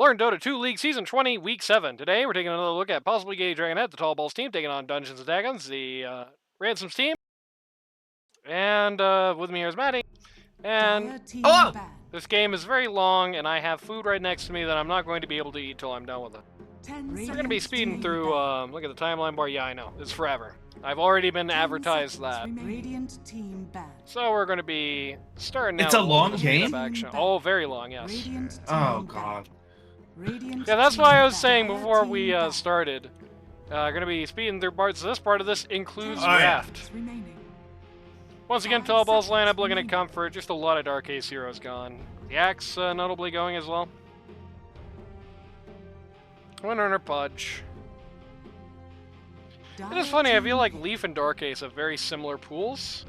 Learn Dota 2 League Season 20, Week 7. Today, we're taking another look at possibly gay Dragonet, the Tallballz team, taking on Dungeons and Dagons, the Ransoms team. And with me here is Maddie. And Hello! This game is very long, and I have food right next to me that I'm not going to be able to eat till I'm done with it. We're going to be speeding through, look at the timeline bar. Yeah, I know. It's forever. I've already been advertised that. So we're going to be starting now. It's a long game? Oh, very long, yes. Oh, God. Yeah, that's why I was saying before we started. Going to be speeding through parts. This part of this includes Raft. Once again, Tallballz lineup looking at comfort. Just a lot of Dark Ace heroes gone. The Axe notably going as well. Winner Pudge. It is funny, I feel like Leaf and Dark Ace have very similar pools.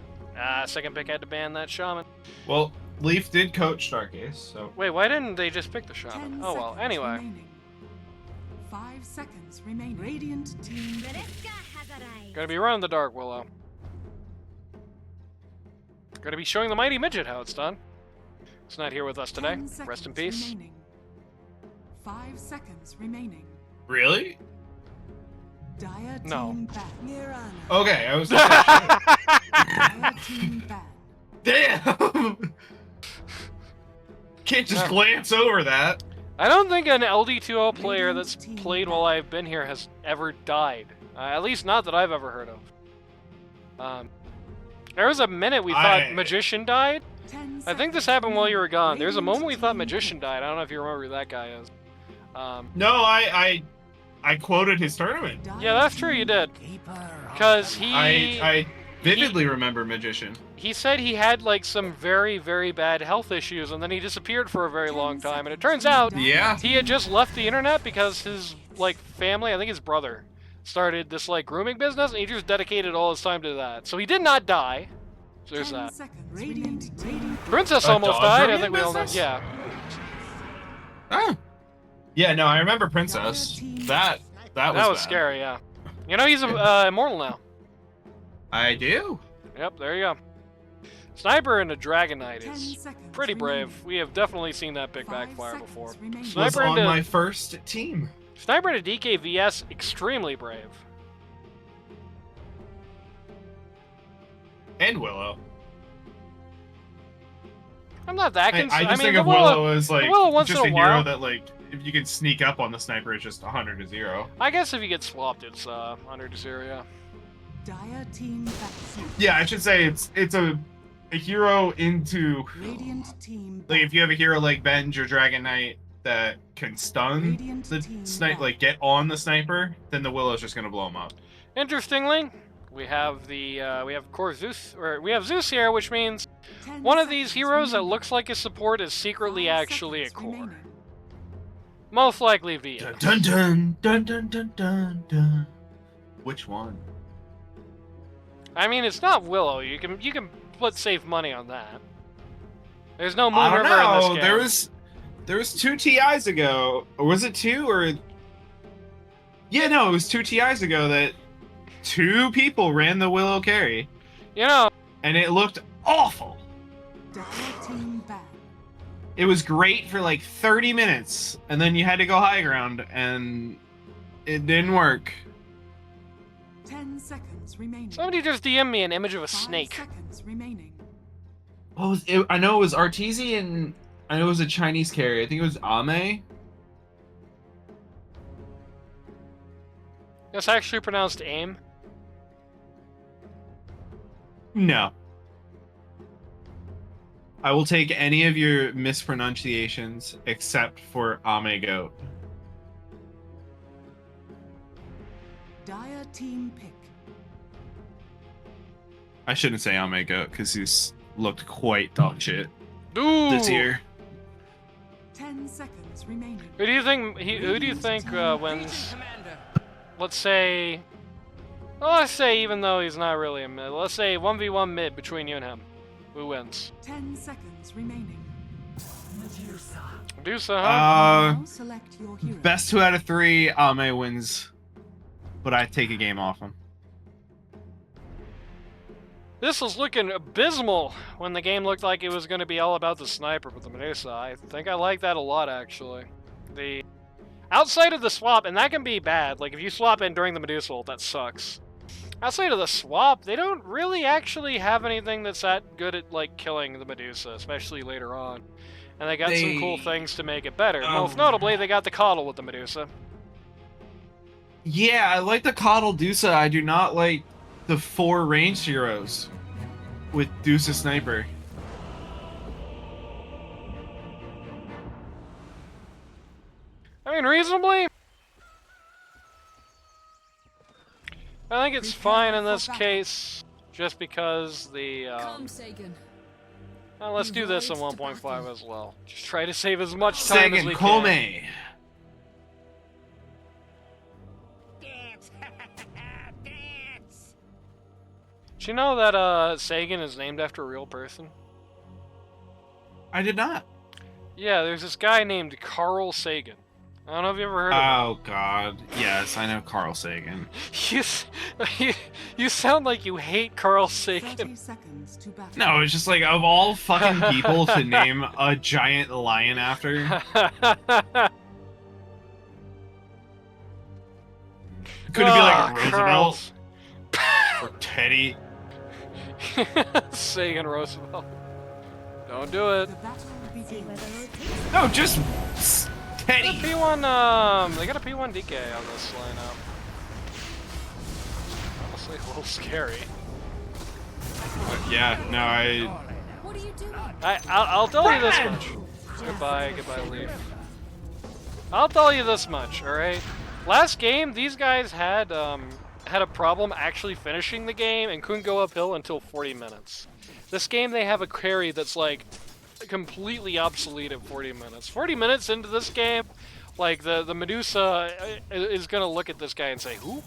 Second pick had to ban that Shaman. Well, Leaf did coach Dark Ace, so... Wait, why didn't they just pick the Shaman? Oh well, anyway. 5 seconds remain. Radiant team. Gonna be running the Dark Willow. Gonna be showing the Mighty Midget how it's done. It's not here with us today. Rest in peace. 5 seconds remaining. Really? No. Okay, I was Damn! Can't just glance over that. I don't think an LD2O player that's played while I've been here has ever died. At least not that I've ever heard of. There was a minute we thought Magician died. I think this happened while you were gone. There's a moment we thought Magician died. I don't know if you remember who that guy is. No, I quoted his tournament. Yeah, that's true, you did. Because he... I vividly remember Magician. He said he had, like, some very, very bad health issues, and then he disappeared for a very long time. And it turns out he had just left the internet because his, like, family, I think his brother, started this, like, grooming business, and he just dedicated all his time to that. So he did not die. So there's that. Princess almost died, I think we all know. Yeah. Oh. Yeah, no, I remember Princess. That was scary, yeah. You know he's immortal now. I do. Yep, there you go. Sniper and a Dragonet is pretty brave. We have definitely seen that big backfire before. Sniper on my first team. Sniper and a DKVS, extremely brave. And Willow. I'm not that concerned. I just think of Willow as like just a hero that like if you can sneak up on the sniper, it's just 100 to 0. I guess if you get swapped, it's 100 to 0. Yeah. Yeah, I should say it's a hero into like if you have a hero like Benj or Dragon Knight that can stun the sniper, like get on the sniper, then the Willow's just gonna blow him up. Interestingly, we have of course Zeus, or we have Zeus here, which means one of these heroes that looks like a support is secretly actually a core. Most likely Via. Dun dun dun dun dun dun dun. Which one? I mean, it's not Willow. You can put safe money on that. There's no Moon River in this game. There was 2 TIs ago, or was it 2 or? Yeah, no, it was 2 TIs ago that 2 people ran the Willow carry. You know, and it looked awful. It was great for like 30 minutes, and then you had to go high ground, and it didn't work. 10 seconds remaining. Somebody just DM'd me an image of a snake. 5 seconds remaining. What was it? I know it was Arteezy, and I know it was a Chinese carry. I think it was Ame. That's actually pronounced AIM. No. I will take any of your mispronunciations except for Ame Goat. Dire team pick. I shouldn't say Ame Goat because he's looked quite dog shit this year. 10 seconds remaining. Who do you think wins? Let's say even though he's not really a mid, let's say 1v1 mid between you and him. Who wins? 10 seconds remaining. Medusa, huh? Best 2 out of 3, Ame wins. But I take a game off him. This was looking abysmal when the game looked like it was going to be all about the sniper with the Medusa. I think I like that a lot, actually. The outside of the swap, and that can be bad. Like if you swap in during the Medusa ult, that sucks. Outside of the swap, they don't really actually have anything that's that good at like killing the Medusa, especially later on. And they got some cool things to make it better. Most notably, they got the coddle with the Medusa. Yeah, I like the coddle Dusa. I do not like the 4 ranged heroes with Dusa Sniper. I mean, reasonably, I think it's fine in this case, just because the, well, let's do this in 1.5 as well. Just try to save as much time as we can. Do you know that Sagan is named after a real person? I did not. Yeah, there's this guy named Carl Sagan. I don't know if you ever heard of him. Oh god, yes, I know Carl Sagan. You sound like you hate Carl Sagan. 30 seconds to battle. No, it's just like, of all fucking people to name a giant lion after. Could it be like Roosevelt? Or Teddy? Sagan Roosevelt. Don't do it. The battle begins. No, just Teddy. They got a P1 DK on this lineup. Honestly, a little scary. Yeah, no, What are you doing? I'll tell you this much. Goodbye, Leaf. I'll tell you this much, alright? Last game, these guys had a problem actually finishing the game and couldn't go uphill until 40 minutes. This game, they have a carry that's like completely obsolete at 40 minutes. 40 minutes into this game, like the Medusa is gonna look at this guy and say, "Who?"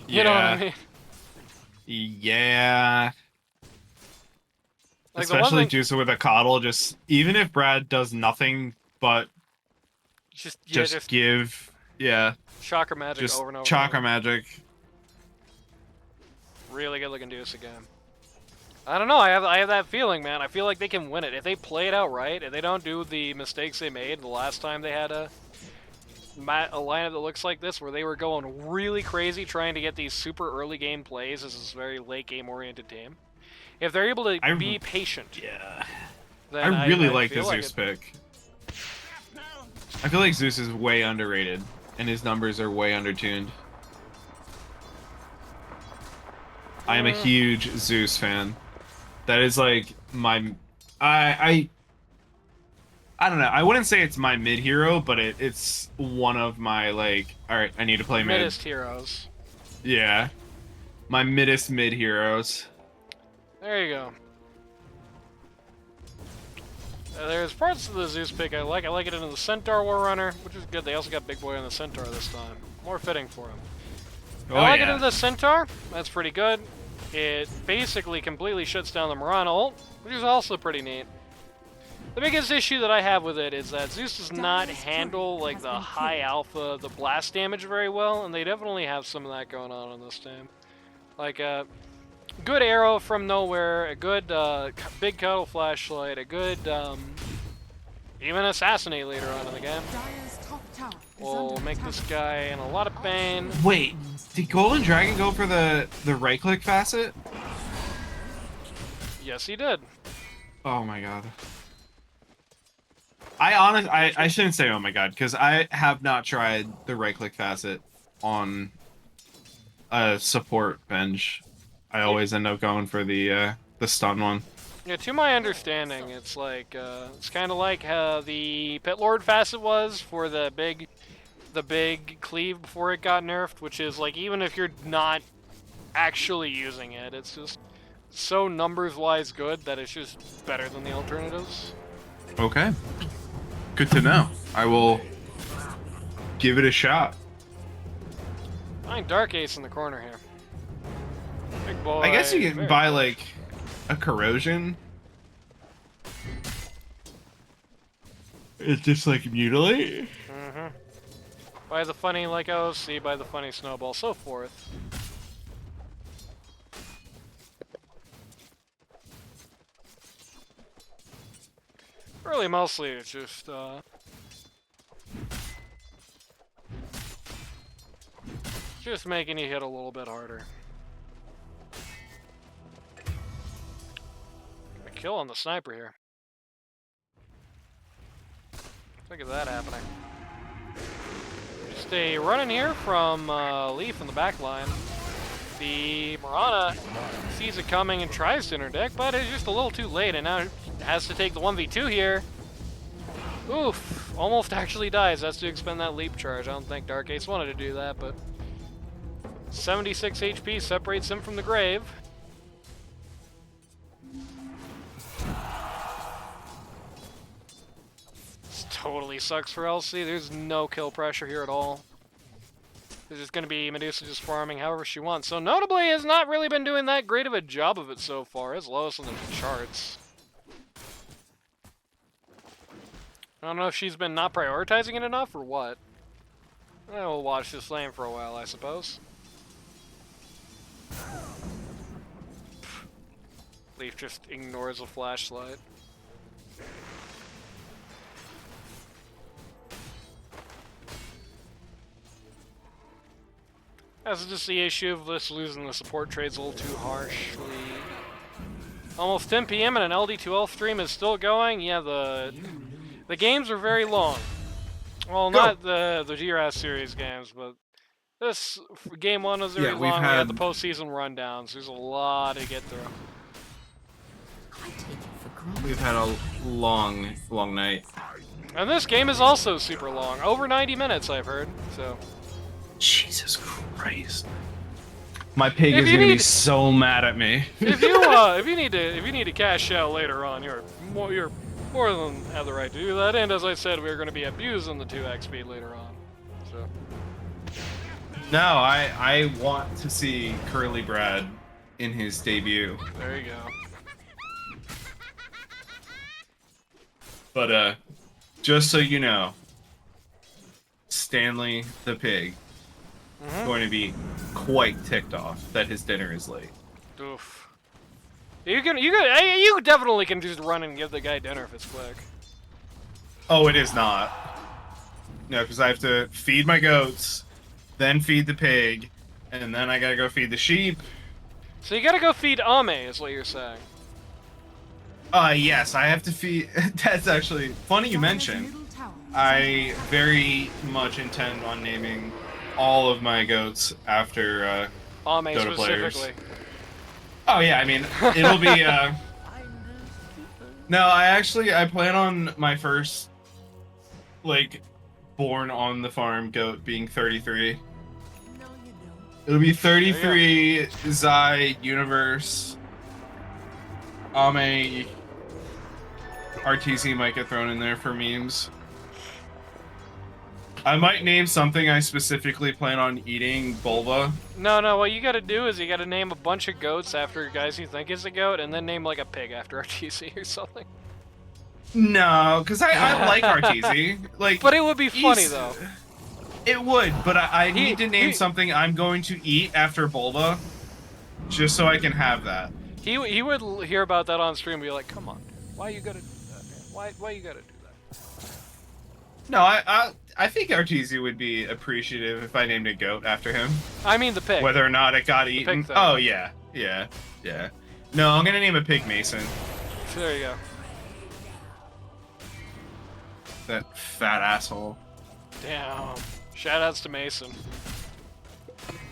You know what I mean? Yeah. Like especially Juice with a coddle, just even if Brad does nothing but just give chakra magic just over and over. Chakra magic. Really good looking Deuce again. I don't know, I have that feeling, man. I feel like they can win it. If they play it out right, if they don't do the mistakes they made the last time they had a lineup that looks like this, where they were going really crazy trying to get these super early game plays as this very late game oriented team. If they're able to be patient, then I really like feel the Zeus pick. I feel like Zeus is way underrated, and his numbers are way undertuned. I am a huge Zeus fan. That is like my... I don't know. I wouldn't say it's my mid hero, but it's one of my, like... Alright, I need to play mid. Middest heroes. Yeah. My middest mid heroes. There you go. There's parts of the Zeus pick I like. I like it into the Centaur War Runner, which is good. They also got Big Boy on the Centaur this time. More fitting for him. I like it into the Centaur. That's pretty good. It basically completely shuts down the Mirana ult, which is also pretty neat. The biggest issue that I have with it is that Zeus does not handle like the high alpha, the blast damage very well, and they definitely have some of that going on this team. Like a good arrow from nowhere, a good big cuddle flashlight, a good even assassinate later on in the game. Will make this guy in a lot of pain. Wait, did Golden Dragon go for the right click facet? Yes, he did. Oh my god. I shouldn't say oh my god, because I have not tried the right click facet on a support bench. I always end up going for the stun one. Yeah, to my understanding, it's like it's kind of like how the Pit Lord facet was for the big cleave before it got nerfed, which is like even if you're not actually using it, it's just so numbers-wise good that it's just better than the alternatives. Okay. Good to know. I will give it a shot. Find Dark Ace in the corner here. Big boy. I guess you can buy like a corrosion. It's just like mutilate. Mm-hmm. Buy the funny like OC, buy the funny snowball, so forth. Really, mostly it's just Just making you hit a little bit harder. A kill on the sniper here. Look at that happening. Just a run in here from Leaf in the back line. The Mirana sees it coming and tries to interdict, but it's just a little too late, and now has to take the 1v2 here. Oof, almost actually dies. Has to expend that leap charge. I don't think Dark Ace wanted to do that, but 76 HP separates him from the grave. This totally sucks for LC. There's no kill pressure here at all. There's just going to be Medusa just farming however she wants. So notably, has not really been doing that great of a job of it so far. It's lowest on the charts. I don't know if she's been not prioritizing it enough or what. We'll watch this lane for a while, I suppose. Leaf just ignores a flashlight. That's just the issue of this losing the support trades a little too harshly. Almost 10 PM and an LD2L stream is still going. Yeah, the games are very long. Well, not the GRAS series games, but this game 1 was very long. We had the postseason rundowns. There's a lot to get through. We've had a long night. And this game is also super long. Over 90 minutes, I've heard. So. Jesus Christ. My pig is gonna be so mad at me. If you need to cash out later on, you're more than have the right to do that. And as I said, we're going to be abusing the 2x speed later on. So. No, I want to see Curly Brad in his debut. There you go. But just so you know, Stanley the pig going to be quite ticked off that his dinner is late. Oof. You definitely can just run and give the guy dinner if it's quick. Oh, it is not. No, because I have to feed my goats, then feed the pig, and then I gotta go feed the sheep. So you gotta go feed Ame, is what you're saying. Yes, I have to feed. That's actually funny you mention. I very much intend on naming all of my goats after Ame Dota specifically. players. Oh yeah, I mean, it'll be, No, I plan on my first, like, born on the farm goat being 33. It'll be 33, Zai, Universe, Ame, RTC might get thrown in there for memes. I might name something I specifically plan on eating Bulba. No, what you gotta do is you gotta name a bunch of goats after guys you think is a goat, and then name like a pig after RTC or something. No, because I like RTC. Like, but it would be funny though. It would, but I need to name something I'm going to eat after Bulba, just so I can have that. He would hear about that on stream and be like, "Come on, why you gotta do that, man? Why you gotta do that?" No, I think RTZ would be appreciative if I named a goat after him. I mean the pig. Whether or not it got eaten. Oh, yeah. No, I'm gonna name a pig Mason. So there you go. That fat asshole. Damn. Shoutouts to Mason.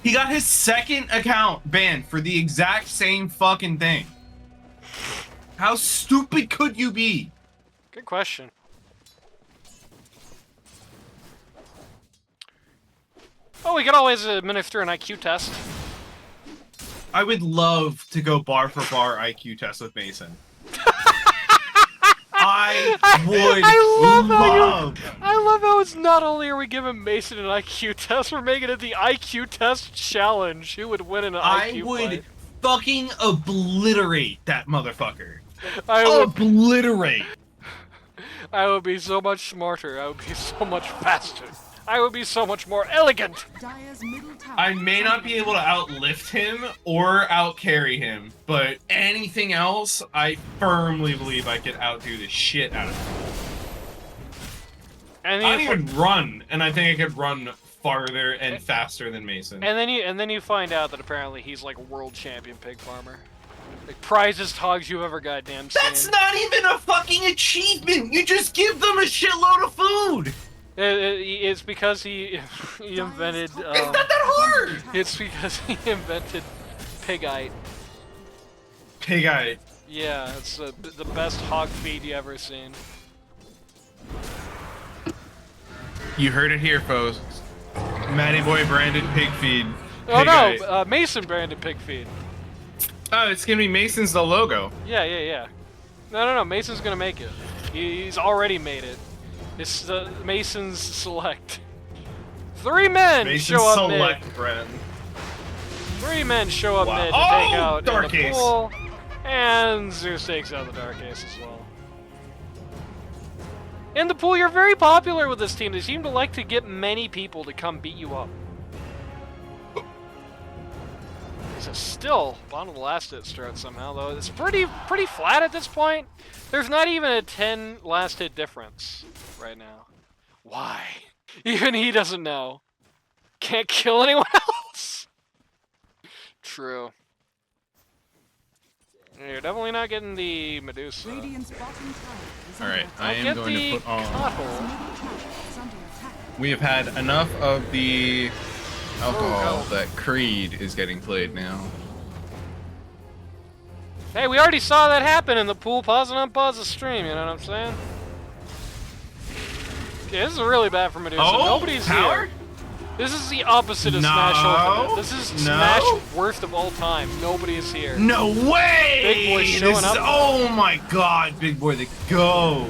He got his second account banned for the exact same fucking thing. How stupid could you be? Good question. Oh, we could always administer an IQ test. I would love to go bar for bar IQ test with Mason. I love how it's not only are we giving Mason an IQ test, we're making it the IQ test challenge. Who would win an IQ I would fight? fucking obliterate that motherfucker. Obliterate. I would be so much smarter. I would be so much faster. I would be so much more elegant. I may not be able to outlift him or outcarry him, but anything else, I firmly believe I could outdo the shit out of him. I don't even run, and I think I could run farther and faster than Mason. And then you find out that apparently he's like a world champion pig farmer. Like prizest hogs you've ever goddamn seen. That's not even a fucking achievement! You just give them a shitload of food! It's because he invented... it's not that hard! It's because he invented pigite. Pigite. Yeah, it's the best hog feed you ever seen. You heard it here, folks. Matty Boy branded pig feed. Oh no, Mason branded pig feed. Oh, it's gonna be Mason's the logo. Yeah. No, Mason's gonna make it. He's already made it. It's the Mason's Select. 3 men Mason's show up Select mid. brand. 3 men show up mid to take out Dark in the Ace. pool, and Zeus takes out the Dark Ace as well. In the pool, you're very popular with this team. They seem to like to get many people to come beat you up. So still bottom of the last hit start somehow, though. It's pretty flat at this point. There's not even a 10 last hit difference right now. Why? Even he doesn't know. Can't kill anyone else. True. You're definitely not getting the Medusa. Alright, I am going to put on... Pothole. We have had enough of the alcohol that Creed is getting played now. Hey, we already saw that happen in the pool. Pause and unpause the stream, you know what I'm saying? Okay, this is really bad for Medusa. Nobody's here. This is the opposite of Smash Ultimate. This is Smash worst of all time. Nobody is here. No way! Big Boy showing up. Oh my god, Big Boy the GOAT!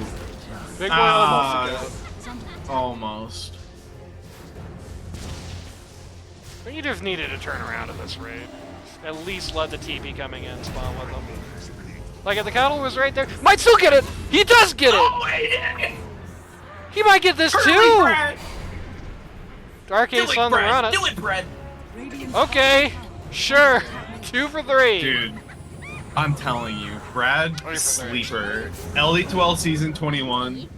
Big Boy almost a goat. Almost. But you just needed to turn around at this rate. At least let the TP coming in spawn with them. Like if the Cuddle was right there, might still get it! He does get it! Oh, he did it! He might get this too! Dark Ace on the run. Do it, Brad! Okay, sure. 2 for 3. Dude, I'm telling you, Brad, sleeper. LE12 season 21.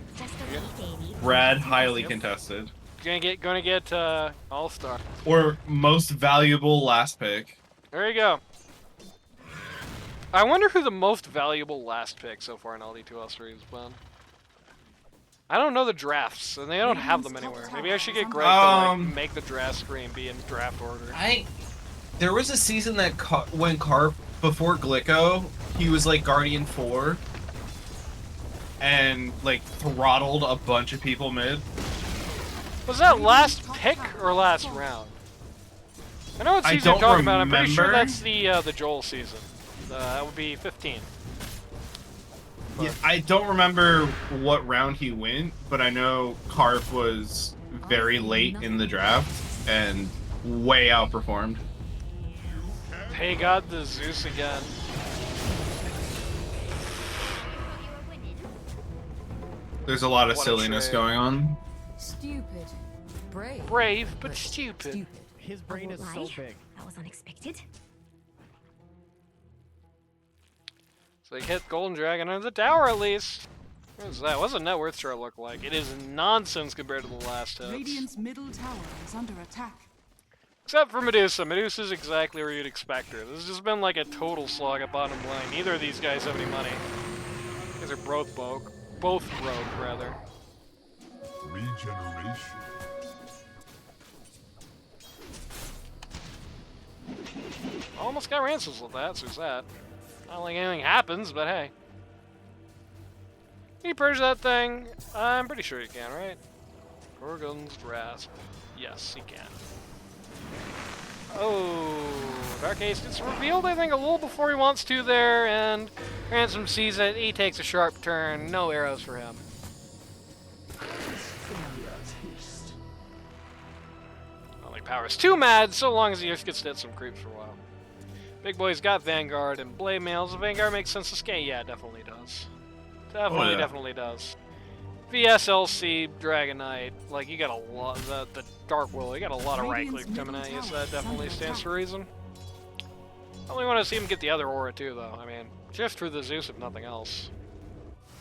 Brad, highly contested. Gonna get All-Star. Or most valuable last pick. There you go. I wonder who the most valuable last pick so far in LD2L3 has been. I don't know the drafts, and they don't have them anywhere. Maybe I should get Greg to like, make the draft screen be in draft order. There was a season that when Carp, before Glicko, he was like Guardian 4. And like throttled a bunch of people mid. Was that last pick or last round? I know what season you're talking about. I'm pretty sure that's the Joel season. That would be 15. But... Yeah, I don't remember what round he went, but I know Carp was very late in the draft and way outperformed. Hey God, the Zeus again. There's a lot of silliness going on. Stupid. Brave, but stupid. His brain is so big. That was unexpected. So they hit Golden Dragon under the tower at least. What is that? What's a net worth chart look like? It is nonsense compared to the last hits. Radiant's middle tower is under attack. Except for Medusa. Medusa's exactly where you'd expect her. This has just been like a total slog at bottom lane. Neither of these guys have any money. These are both broke. Both broke, rather. Regeneration. Almost got Ransoms with that, so there's that. Not like anything happens, but hey. Can you purge that thing? I'm pretty sure you can, right? Gorgon's Grasp. Yes, he can. Oh, Dark Ace gets revealed, I think, a little before he wants to there, and Ransom sees it. He takes a sharp turn. No arrows for him. I don't think Power's too mad, so long as he just gets to hit some creeps for a while. Big Boy's got Vanguard and Blade Mails. Vanguard makes sense to skate. Yeah, it definitely does. Definitely does. VSLC, Dragonet, like you got a lot, the Dark Will, you got a lot of right clicks coming at you, so that definitely stands to reason. I only want to see him get the other aura too, though. I mean, just for the Zeus if nothing else.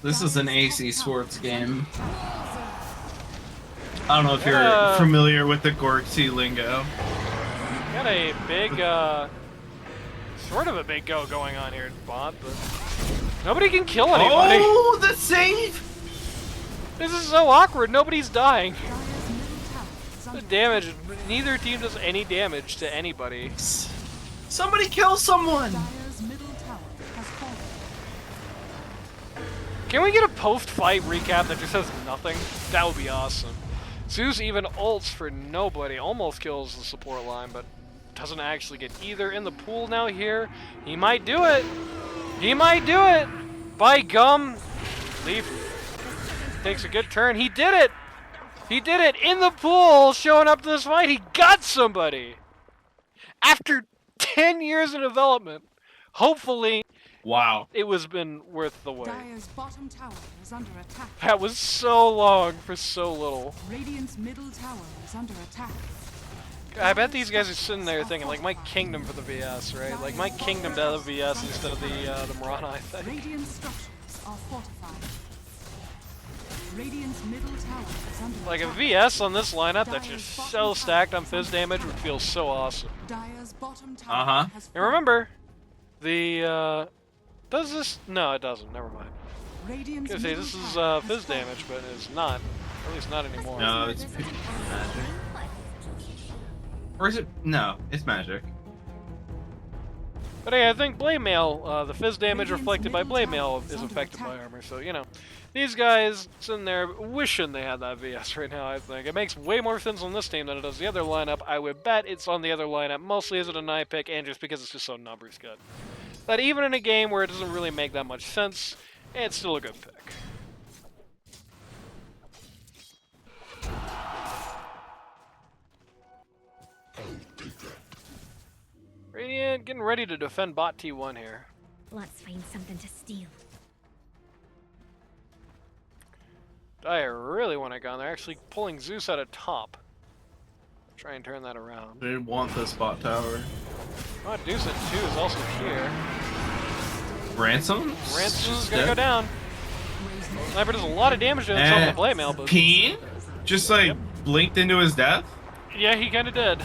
This is an AC Sports game. I don't know if you're familiar with the Gorksy lingo. Got a big, sort of a big go going on here, Bob, but nobody can kill anybody. Oh, the save! This is so awkward. Nobody's dying. The damage. Neither team does any damage to anybody. Somebody kill someone! Can we get a post-fight recap that just says nothing? That would be awesome. Zeus even ults for nobody. Almost kills the support line, but doesn't actually get either. In the pool now here. He might do it. He might do it. By gum. Leaf takes a good turn. He did it. He did it in the pool, showing up to this fight. He got somebody. After 10 years of development, hopefully, wow, it was been worth the wait. Dire's bottom tower is under attack. That was so long for so little. Radiant's middle tower is under attack. I bet these guys are sitting there thinking, like, my kingdom for the VS, right? Like, my kingdom to the VS instead of the Mirana, I think. Radiant structures are fortified. Radiant's middle tower is under Like, a attack. VS on this lineup that's just so stacked on fizz damage would feel so awesome. Dire's bottom tower has And remember, the, does this? No, it doesn't. Never mind. Radiant's I was gonna say, this is fizz damage, but it's not. At least not anymore. No, it's magic. Or is it? No, it's magic. But hey, I think Blade Mail, the fizz damage reflected by Blade Mail is affected by armor, so, you know. These guys sitting there wishing they had that VS right now, I think. It makes way more sense on this team than it does the other lineup. I would bet it's on the other lineup, mostly as a deny pick and just because it's just so numbers good. But even in a game where it doesn't really make that much sense, it's still a good pick. Radiant getting ready to defend bot T1 here. Let's find something to steal. I really want to go. They're actually pulling Zeus out of top. Try and turn that around. They want this bot tower. Oh, Deuce at 2 is also here. Ransoms? Ransoms gonna go down. Sniper does a lot of damage to himself with Blade Mail, but Peen? Just like blinked into his death? yeah, he kind of did.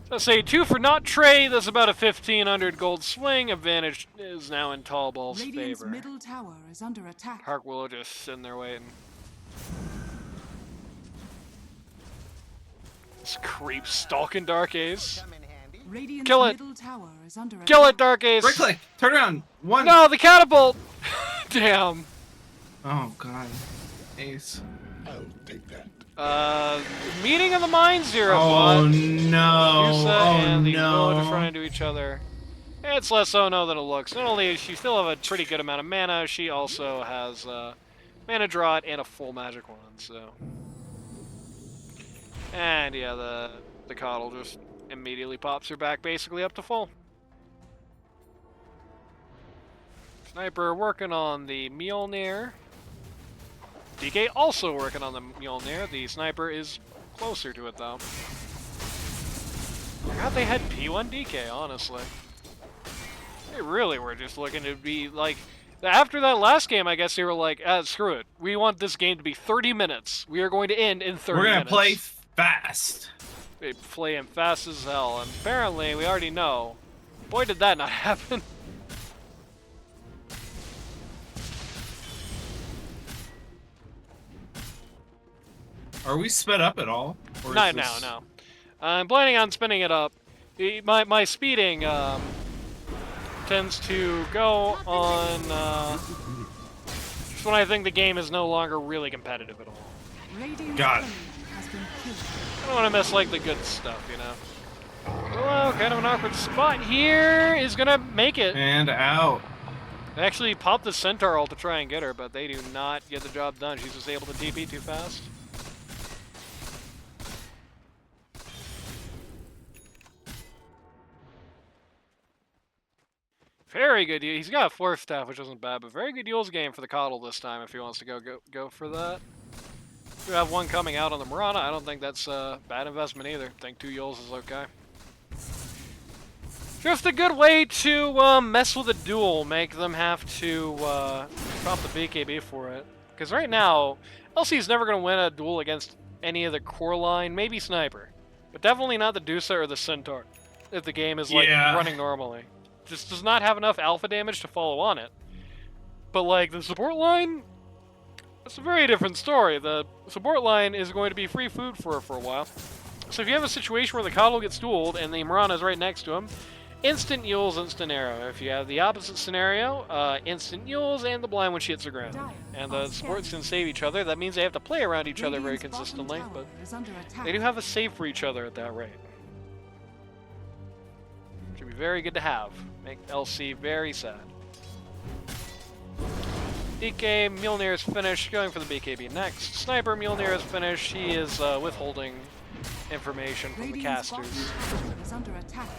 So say 2 for not Trey. That's about a 1,500 gold swing. Advantage is now in Tallball's Radiant's favor. middle tower is under attack. Hark Willow just sitting there waiting. This creep stalking Dark Ace. Radiant's Kill it. middle tower is under attack. Kill it, Dark Ace! Right click, turn around. One. No, the catapult! Damn. Oh god. Ace. Meeting of the Mind Zero Oh bot. no. Yusa and the Oh Willow just no. run into each other. It's less oh no than it looks. Not only does she still have a pretty good amount of mana, she also has mana drought and a full magic wand, so. And yeah, the coddle just immediately pops her back basically up to full. Sniper working on the Mjolnir. DK also working on the Mjolnir. The sniper is closer to it though. I forgot they had P1 DK, honestly. They really were just looking to be like, after that last game, I guess they were like, screw it. We want this game to be 30 minutes. We are going to end in 30 minutes. We're gonna play fast. They play him fast as hell, and apparently we already know. Boy, did that not happen. Are we sped up at all? Or is Not this- now, no. I'm planning on spinning it up. My speeding tends to go on just when I think the game is no longer really competitive at all. Radiant's Got it. enemy has been killed. I don't want to miss like the good stuff, you know. Well, kind of an awkward spot here. Is gonna make it. And out. They actually popped the Centaur ult to try and get her, but they do not get the job done. She's just able to TP too fast. Very good. He's got a 4th staff, which isn't bad, but very good Yule's game for the Coddle this time if he wants to go for that. We have one coming out on the Mirana. I don't think that's a bad investment either. I think 2 Yules is okay. Just a good way to mess with a duel, make them have to drop the BKB for it. Because right now, LC's never going to win a duel against any of the core line, maybe Sniper. But definitely not the Dusa or the Centaur, if the game is like running normally. Just does not have enough alpha damage to follow on it. But like the support line, that's a very different story. The support line is going to be free food for a while. So if you have a situation where the Coddle gets dueled and the Mirana is right next to him, instant Yules, instant arrow. If you have the opposite scenario, instant Yules and the blind when she hits the ground. And the supports can save each other. That means they have to play around each other very consistently, but they do have a save for each other at that rate. Should be very good to have. Make LC very sad. DK, Mjolnir is finished, going for the BKB next. Sniper, Mjolnir is finished. He is withholding information from the casters.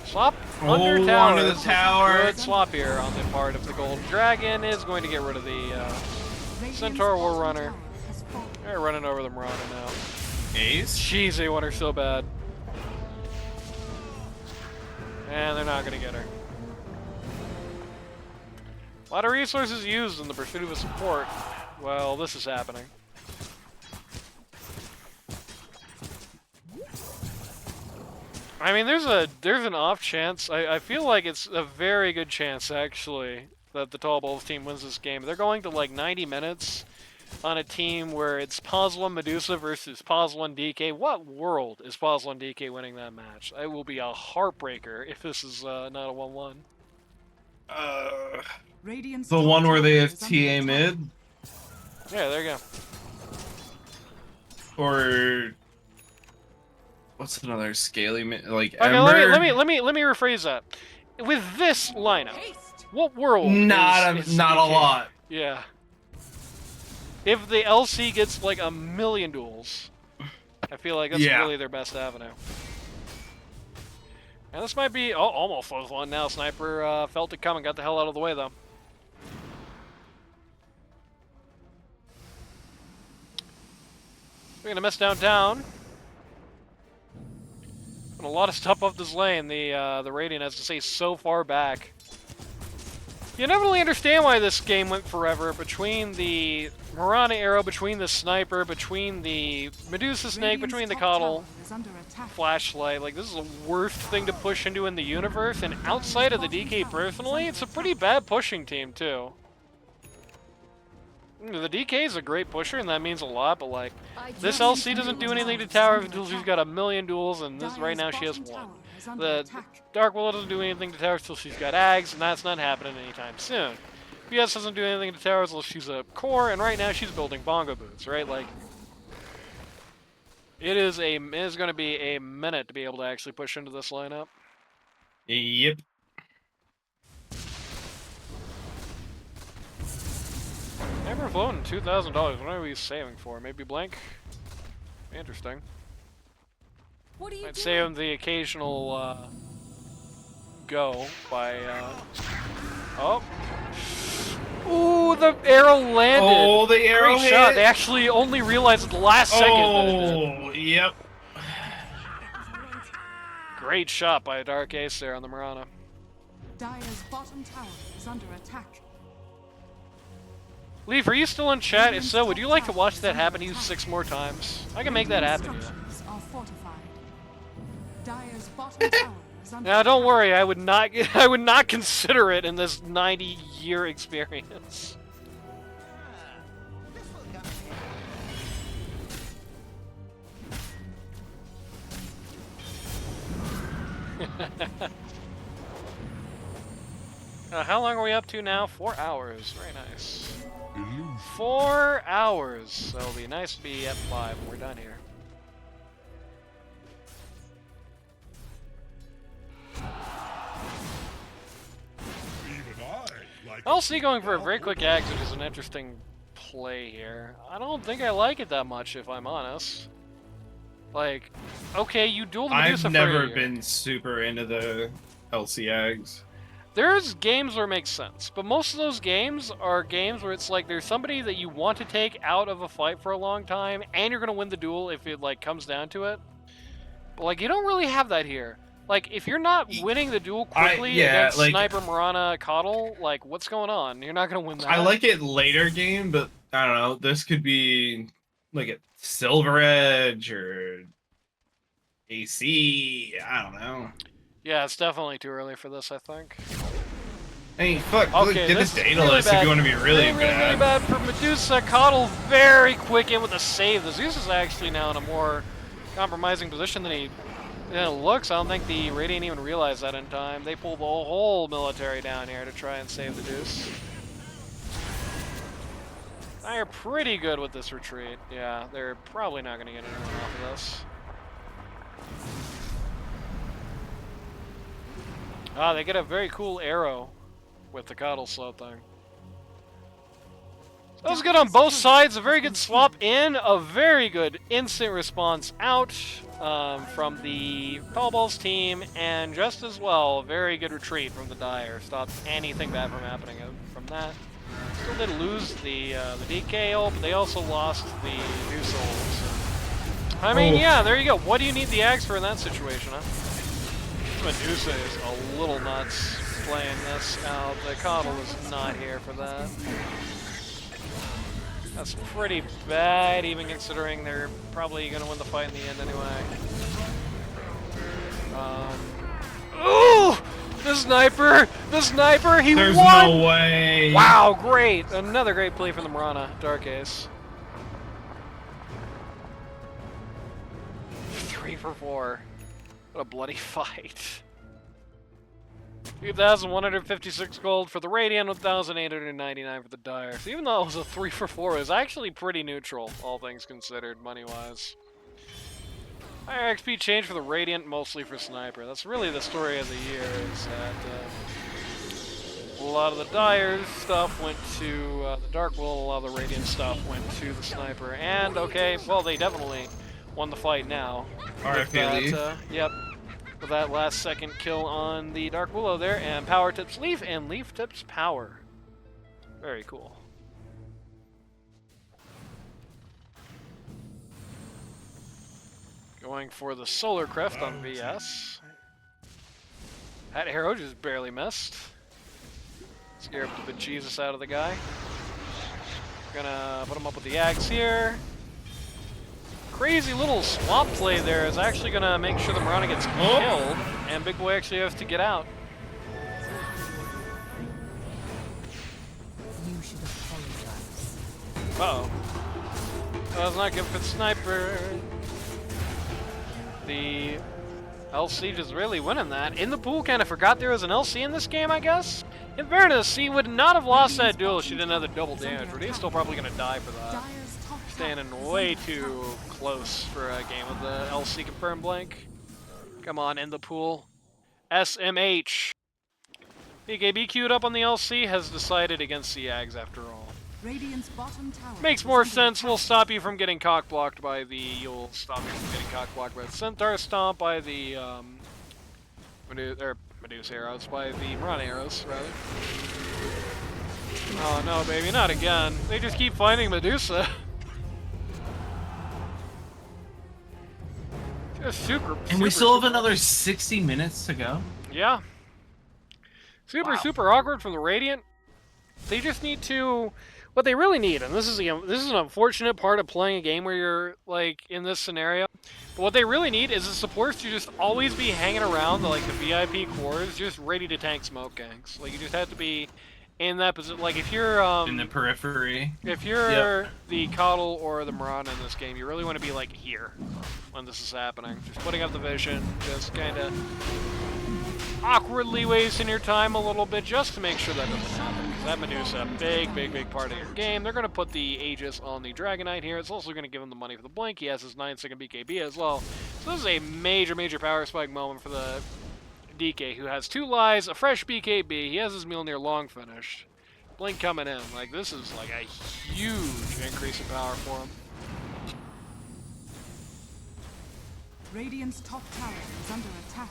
Swap under tower. Under the tower. Good swap here on the part of the Golden Dragon is going to get rid of the Centaur War Runner. They're running over the Mirana now. Ace? Jeez, they want her so bad. And they're not going to get her. A lot of resources used in the pursuit of a support. Well, this is happening. I mean, there's an off chance. I feel like it's a very good chance, actually, that the Tallballz team wins this game. They're going to, like, 90 minutes on a team where it's Pazla Medusa versus Pazla DK. What world is Pazla DK winning that match? It will be a heartbreaker if this is not a 1-1. The one where they have TA mid? Yeah, there you go. Or what's another scaly mid? Like okay, Ember? let me rephrase that. With this lineup, what world? Not is a DK? lot. Yeah. If the LC gets like a million duels, I feel like that's really their best avenue. And this might be almost was one now. Sniper felt it coming, got the hell out of the way though. We're gonna mess downtown. And a lot of stuff up this lane. The Radiant has to stay so far back. You never really understand why this game went forever between the Mirana arrow, between the Sniper, between the Medusa Snake, between the Coddle flashlight. Like, this is the worst thing to push into in the universe, and outside of the DK personally, it's a pretty bad pushing team too. The DK is a great pusher, and that means a lot, but like, this LC doesn't do anything to tower until she's got a million duels, and this right now she has one. The Dark Willow doesn't do anything to towers until she's got Ags, and that's not happening anytime soon. BS doesn't do anything to towers until she's a core, and right now she's building bongo boots, right? Like, it is going to be a minute to be able to actually push into this lineup. Yep. Never flown $2,000. What are we saving for? Maybe blank? Interesting. What are you I'd say on the occasional go by oh. Ooh, the arrow landed. Oh, the arrow Great hit. shot. They actually only realized at the last second that it did. Oh, yep. Great shot by a Dark Ace there on the Mirana. Dire's bottom tower is under attack. Leaf, are you still in chat? If so, would you like to watch that happen to you 6 more times? I can make that happen. Structures are fortified. Dire's bottom tower is under Now, don't worry. I would not consider it in this 90-year experience. How long are we up to now? 4 hours. Very nice. 4 hours. So it'll be nice to be at 5 when we're done here. LC going for a very quick exit is an interesting play here. I don't think I like it that much, if I'm honest. Like, okay, you duel the Medusa I've for a never year. been super into the LC Ags. There's games where it makes sense, but most of those games are games where it's like there's somebody that you want to take out of a fight for a long time, and you're gonna win the duel if it like comes down to it. But like, you don't really have that here. Like, if you're not winning the duel quickly against like, Sniper, Mirana, Coddle, like, what's going on? You're not gonna win that. I like it later game, but I don't know. This could be like a Silver Edge or AC. I don't know. Yeah, it's definitely too early for this, I think. Hey, fuck, Okay, look, get this the is data really list bad. if you want to be really Really bad. bad for Medusa. Coddle very quick in with a save. The Zeus is actually now in a more compromising position than it looks. I don't think the Radiant even realized that in time. They pulled the whole military down here to try and save the Deuce. They're pretty good with this retreat. Yeah, they're probably not going to get anyone off of this. Ah, they get a very cool arrow with the Coddle slow thing. That was good on both sides. A very good swap in, a very good instant response out from the Tallballz team, and just as well, a very good retreat from the Dire. Stopped anything bad from happening from that. Still did lose the DK ult, but they also lost the Deuce ult. So. I mean, yeah, there you go. What do you need the Axe for in that situation, huh? Medusa is a little nuts playing this out. The Coddle is not here for that. That's pretty bad, even considering they're probably going to win the fight in the end anyway. Ooh! The sniper! The sniper! He There's won! no way! Wow, great! Another great play from the Mirana. Dark Ace. 3 for 4. What a bloody fight. 2,156 gold for the Radiant, 1,899 for the Dire. So even though it was a 3 for 4, it was actually pretty neutral, all things considered, money-wise. Higher XP change for the Radiant, mostly for Sniper. That's really the story of the year, is that a lot of the Dire stuff went to the Dark Will, a lot of the Radiant stuff went to the Sniper. And, okay, well, they definitely won the fight now. RFK Leaf. Yep. With that last second kill on the Dark Willow there, and Power tips Leaf, and Leaf tips Power. Very cool. Going for the Solar Crest on VS. That arrow just barely missed. Scare the bejesus out of the guy. Gonna put him up with the Axe here. Crazy little swap play there is actually going to make sure the Mirana gets killed, and Big Boy actually has to get out. You should apologize. Uh-oh. That was not good for the Sniper. The LC just really winning that. In the pool, kind of forgot there was an LC in this game, I guess. In fairness, he would not have lost that duel if she didn't have the double damage, but he's still probably going to die for that. Standing way too close for a game with the LC confirmed blank. Come on, in the pool. SMH. BKB queued up on the LC, has decided against the Ags after all. Radiant's bottom tower Makes more sense. We'll stop you from getting cock blocked by the. You'll stop you from getting cock blocked by the Centaur Stomp, by the Medusa arrows, by the Mirana arrows, rather. Oh no, baby, not again. They just keep finding Medusa. And we still have another 60 minutes to go? Yeah. Super awkward from the Radiant. They just need to... What they really need, and this is an unfortunate part of playing a game where you're, like, in this scenario, but what they really need is the supports to just always be hanging around the VIP cores, just ready to tank smoke ganks. Like, you just have to be in that position. Like, if you're in the periphery. If you're the Coddle or the Mirana in this game, you really want to be like here when this is happening. Just putting up the vision, just kind of awkwardly wasting your time a little bit just to make sure that doesn't happen. Because that Medusa, a big part of your game. They're going to put the Aegis on the Dragonet here. It's also going to give him the money for the blink. He has his 9-second BKB as well. So this is a major power spike moment for the DK, who has 2 lies, a fresh BKB. He has his Mjolnir long finished. Blink coming in. Like, this is like a huge increase in power for him. Radiant's top tower is under attack.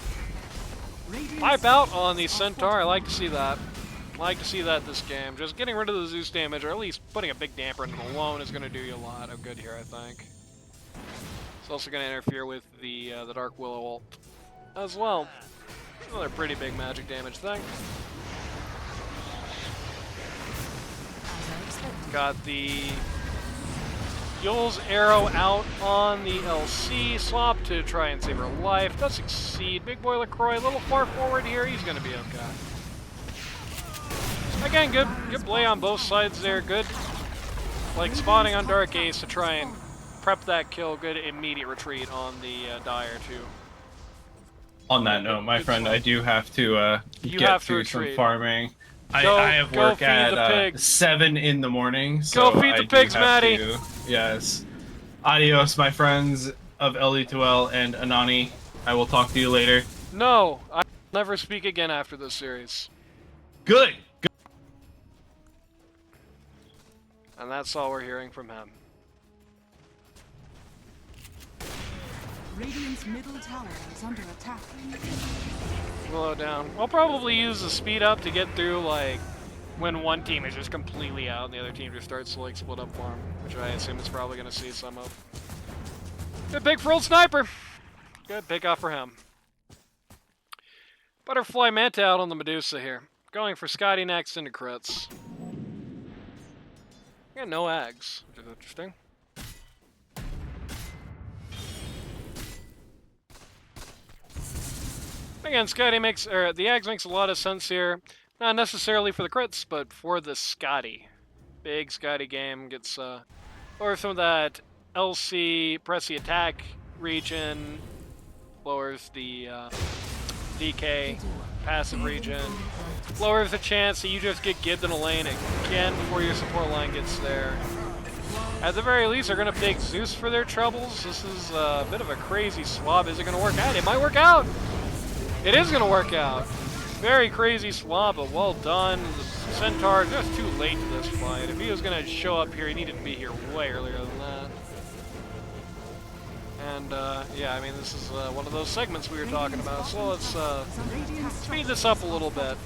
Pipe out on the Centaur. I like to see that. I like to see that this game. Just getting rid of the Zeus damage, or at least putting a big damper into the alone, is going to do you a lot of good here, I think. It's also going to interfere with the Dark Willow ult. as well. Another pretty big magic damage thing. Got the Yule's arrow out on the LC. Swap to try and save her life. Does succeed. Big Boy LaCroix a little far forward here. He's going to be okay. Again, good play on both sides there. Good, like, spawning on Dark Ace to try and prep that kill. Good immediate retreat on the Dire, too. On that note, my friend, I do have to get through some farming. I have work at 7 in the morning, so go feed the pigs, Maddie. Yes. Adios, my friends of LE2L and Anani. I will talk to you later. No, I'll never speak again after this series. Good. And that's all we're hearing from him. Radiant's middle tower is under attack. Slow down. I'll probably use the speed up to get through, like, when one team is just completely out and the other team just starts to, like, split up farm, which I assume is probably going to see some of. Good pick for old Sniper. Good pick off for him. Butterfly Manta out on the Medusa here. Going for Scotty next into crits. Yeah, no Ags, which is interesting. Again, Scotty makes, or the Ags makes a lot of sense here. Not necessarily for the crits, but for the Scotty. Big Scotty game gets, or some of that LC, press the attack region, lowers the DK passive region, lowers the chance that you just get gibbed in a lane again before your support line gets there. At the very least, they're going to take Zeus for their troubles. This is a bit of a crazy swap. Is it going to work out? It might work out! It is going to work out. Very crazy swap, but well done. The Centaur just too late to this fight. If he was going to show up here, he needed to be here way earlier than that. And, yeah, I mean, this is one of those segments we were talking about, so let's speed this up a little bit.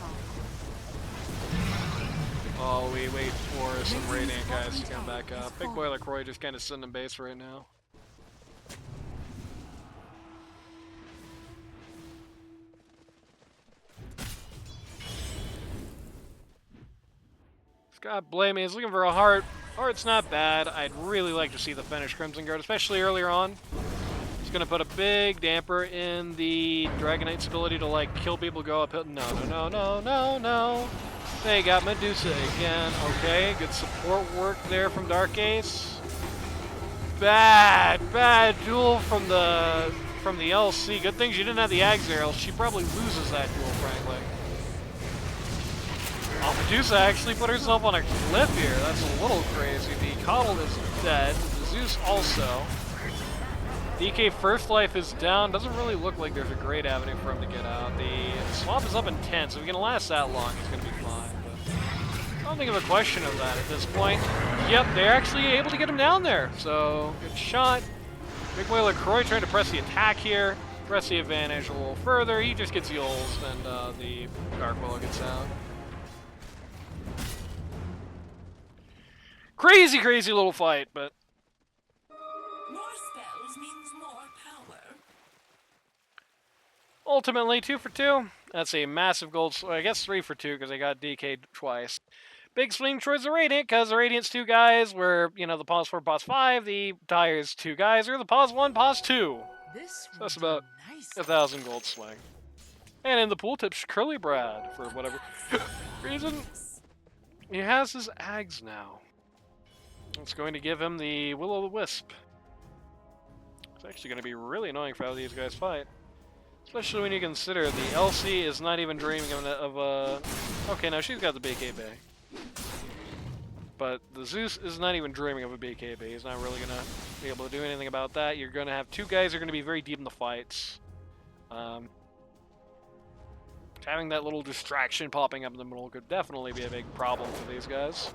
While we wait for some Radiant guys to come back up. Big Boy LaCroix just kind of sitting in base right now. Scott Blamey is looking for a heart. Heart's not bad. I'd really like to see the finish Crimson Guard, especially earlier on. It's going to put a big damper in the Dragonite's ability to, like, kill people, go uphill. No. They got Medusa again. Okay, good support work there from Dark Ace. Bad duel from the LC. Good thing she didn't have the Ags there, else she probably loses that duel, frankly. Oh, Medusa actually put herself on a cliff here. That's a little crazy. The Coddle is dead. The Zeus also. DK First Life is down. Doesn't really look like there's a great avenue for him to get out. The swap is up in 10, so if he can last that long, he's going to be fine. But I don't think of a question of that at this point. Yep, they're actually able to get him down there. So, good shot. Big Boy LaCroix trying to press the attack here. Press the advantage a little further. He just gets Yules, and the Dark Willow gets out. Crazy little fight, but more spells means more power. Ultimately 2 for 2. That's a massive gold. I guess 3 for 2 because they got DK'd twice. Big swing towards the Radiant because the Radiant's 2 guys were, you know, the pause 4, pause 5. The Dire's 2 guys are the pause 1, pause 2. So that's about 1,000 gold swing. And in the pool tips, Curly Brad for whatever reason. He has his Ags now. It's going to give him the Will-O-the-Wisp. It's actually going to be really annoying for how these guys fight. Especially when you consider the LC is not even dreaming of okay, now she's got the BKB. But the Zeus is not even dreaming of a BKB. He's not really going to be able to do anything about that. You're going to have 2 guys who are going to be very deep in the fights. Having that little distraction popping up in the middle could definitely be a big problem for these guys.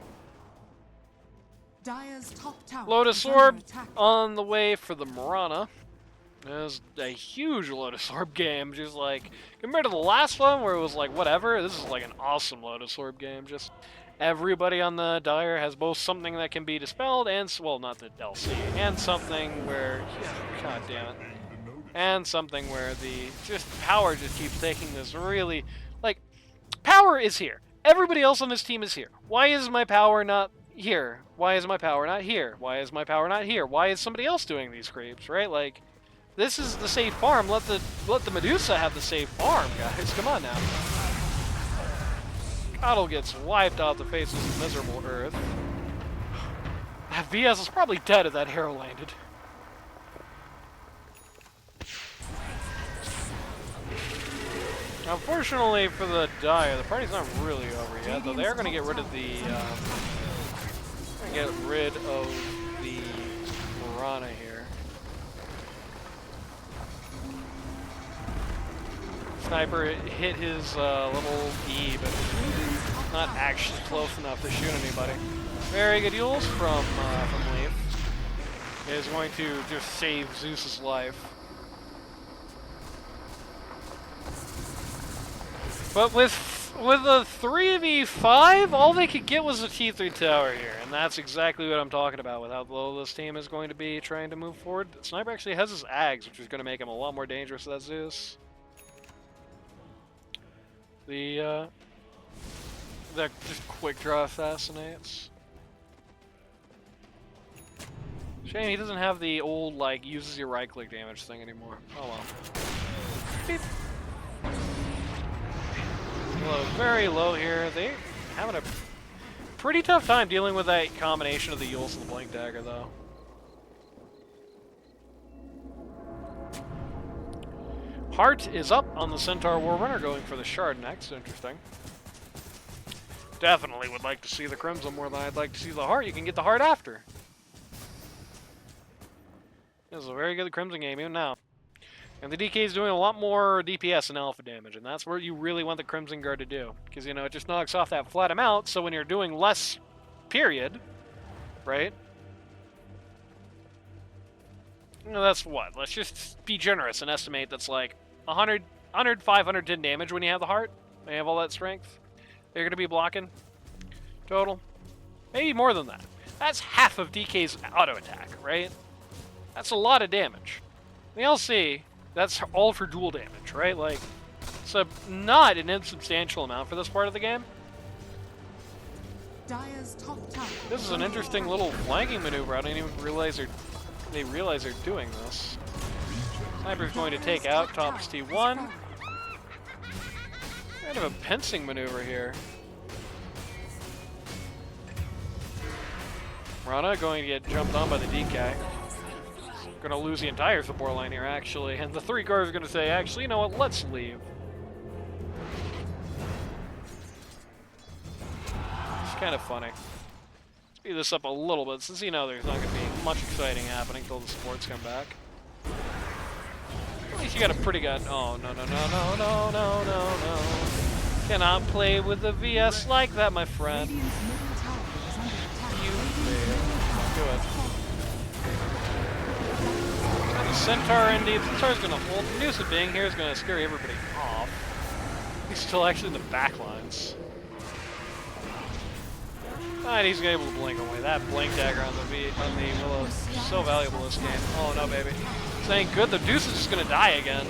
Dire's top tower Lotus Orb on the way for the Mirana. It was a huge Lotus Orb game, just like, compared to the last one where it was like, whatever, this is like an awesome Lotus Orb game. Just everybody on the Dire has both something that can be dispelled and, well, not the LC, and something where, yeah, god damn it. And something where the power just keeps taking this really, like, power is here. Everybody else on this team is here. Why is my power not here? Why is my power not here? Why is my power not here? Why is somebody else doing these creeps, right? Like, this is the safe farm. Let the Medusa have the safe farm, guys. Come on now. Coddle gets wiped off the face of the miserable Earth. That VS is probably dead if that arrow landed. Unfortunately for the Dire, the party's not really over yet, though they are going to get rid of the Piranha here. Sniper hit his little E, but not actually close enough to shoot anybody. Very good use from Leaf. Is going to just save Zeus's life. But with a 3v5, all they could get was a T3 tower here, and that's exactly what I'm talking about with how low this team is going to be trying to move forward. The Sniper actually has his Ags, which is going to make him a lot more dangerous than Zeus. The just quick draw assassinates. Shame he doesn't have the old, like, uses your right click damage thing anymore. Oh well. Beep. Low, very low here. They're having a pretty tough time dealing with that combination of the Yules and the Blink Dagger, though. Heart is up on the Centaur Warrunner, going for the Shard next. Interesting. Definitely would like to see the Crimson more than I'd like to see the Heart. You can get the Heart after. This is a very good Crimson game, even now. And the DK is doing a lot more DPS and alpha damage, and that's where you really want the Crimson Guard to do. Because, you know, it just knocks off that flat amount, so when you're doing less, period, right? You know, that's what? Let's just be generous and estimate that's like 100, 510 damage when you have the Heart. When you have all that strength. They're going to be blocking. Total. Maybe more than that. That's half of DK's auto attack, right? That's a lot of damage. The LC... that's all for dual damage, right? Like, so not an insubstantial amount for this part of the game. This is an interesting little flanking maneuver. I didn't even realize they realize they're doing this. Sniper's going to take out Top's T1. Kind of a pincing maneuver here. Rana going to get jumped on by the DK. Gonna lose the entire support line here, actually, and the 3 guards are gonna say, actually, you know what, let's leave. It's kind of funny. Speed this up a little bit, since you know there's not gonna be much exciting happening until the supports come back. At least you got a pretty good... oh, no, no, no, no, no, no, no, no. Cannot play with the VS like that, my friend. You fail. Do it. Centaur indeed. Centaur's gonna hold. Medusa being here is gonna scare everybody off. He's still actually in the back lines. And he's able to blink away. That blink dagger on the Willow is so valuable this game. Oh no, baby. Saying good. The Deuce is just gonna die again.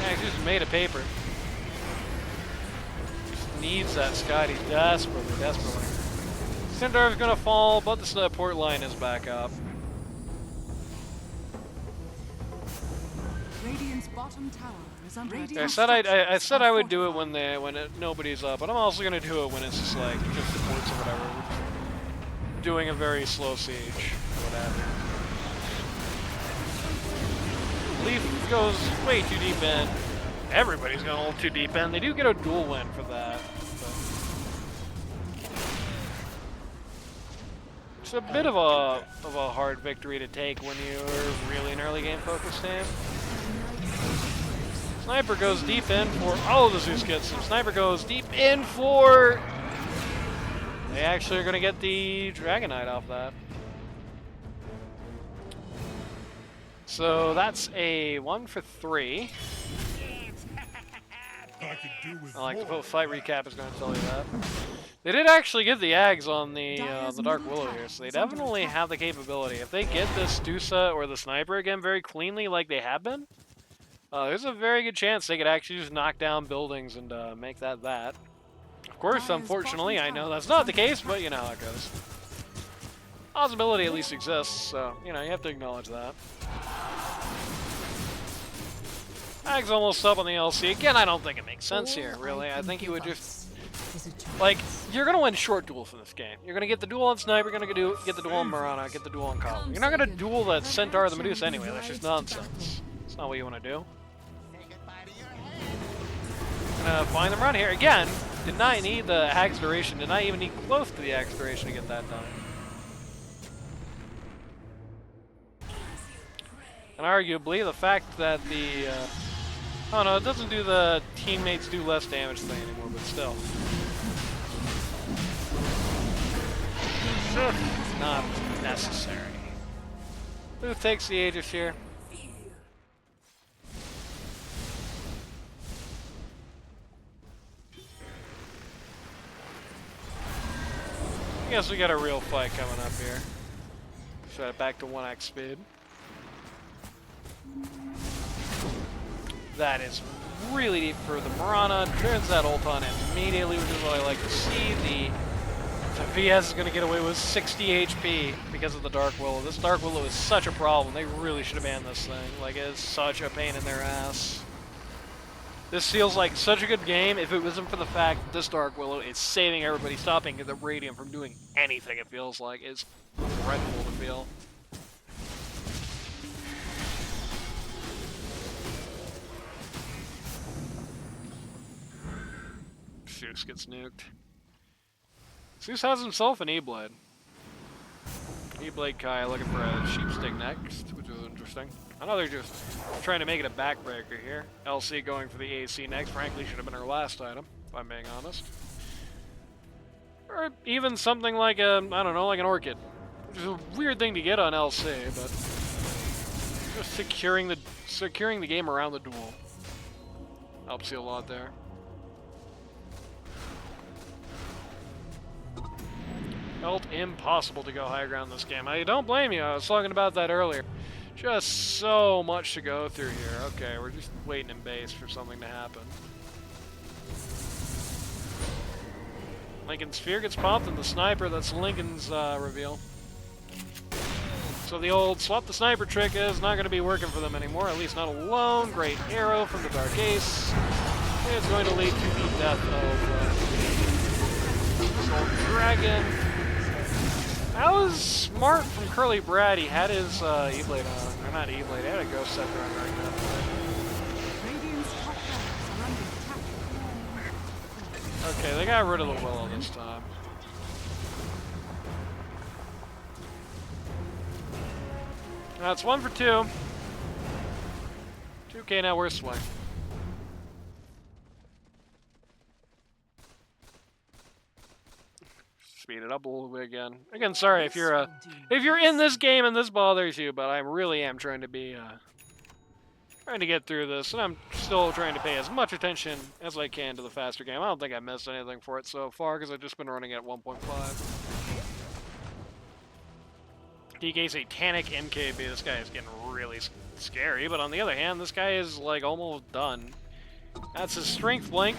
Yeah, he's just made of paper. Just needs that Scotty desperately, desperately. Centaur's gonna fall, but the support line is back up. I said I would do it when nobody's up, but I'm also gonna do it when it's just like just supports or whatever. We're just doing a very slow siege or whatever. Leaf goes way too deep in. Everybody's going a little too deep in. They do get a dual win for that. But it's a bit of a hard victory to take when you're really an early game focused team. Sniper goes deep in for... oh, the Zeus gets him. Sniper goes deep in for... they actually are going to get the Dragonet off that. So that's a 1 for 3. I like the full fight recap is going to tell you that. They did actually get the Ags on the Dark Willow here, so they definitely have the capability. If they get this Dusa or the Sniper again very cleanly like they have been, there's a very good chance they could actually just knock down buildings and make that that. Of course, unfortunately, I know that's not the case, but you know how it goes. Possibility at least exists, so, you know, you have to acknowledge that. Ag's almost up on the LC. Again, I don't think it makes sense here, really. I think he would just... Like, you're going to win short duels in this game. You're going to get the duel on Sniper, you're going to get the duel on Marana, get the duel on Kala. You're not going to duel that Centaur or the Medusa anyway. That's just nonsense. That's not what you want to do. Gonna find them around here. Again, did not need the Ag's duration. Did not even need close to the Ag's duration to get that done. And arguably, the fact that the... oh no, it doesn't do the teammates do less damage thing anymore, but still. Not necessary. Who takes the Aegis here? I guess we got a real fight coming up here. Shut it back to 1x speed. That is really deep for the Marana. Turns that ult on immediately, which is what I like to see. The VS is going to get away with 60 HP because of the Dark Willow. This Dark Willow is such a problem. They really should have banned this thing. Like, it is such a pain in their ass. This feels like such a good game if it wasn't for the fact that this Dark Willow is saving everybody, stopping the Radiant from doing anything, it feels like. It's dreadful to feel. Zeus gets nuked. Zeus has himself an E-Blade. E-Blade Kai looking for a sheep stick next, which is interesting. I know they're just trying to make it a backbreaker here. LC going for the AC next. Frankly, should have been her last item, if I'm being honest. Or even something like a, I don't know, like an Orchid. Which is a weird thing to get on LC, but just securing the game around the duel helps you a lot there. Felt impossible to go high ground this game. I don't blame you. I was talking about that earlier. Just so much to go through here. Okay, we're just waiting in base for something to happen. Lincoln's Sphere gets popped, and the Sniper, that's Lincoln's reveal. So the old swap the Sniper trick is not going to be working for them anymore, at least not alone. Great arrow from the Dark Ace. It's going to lead to the death of Soul Dragon. That was smart from Curly Brad. He had his E-Blade on. Or not E-Blade, he had a Ghost Scepter on right now. Okay, they got rid of the Willow this time. That's 1 for 2. 2K now, we're swing. Speed it up a little bit again. Again, sorry if you're in this game and this bothers you, but I really am trying to be trying to get through this, and I'm still trying to pay as much attention as I can to the faster game. I don't think I missed anything for it so far because I've just been running at 1.5. DK Satanic MKB. This guy is getting really scary, but on the other hand, this guy is like almost done. That's his strength blink.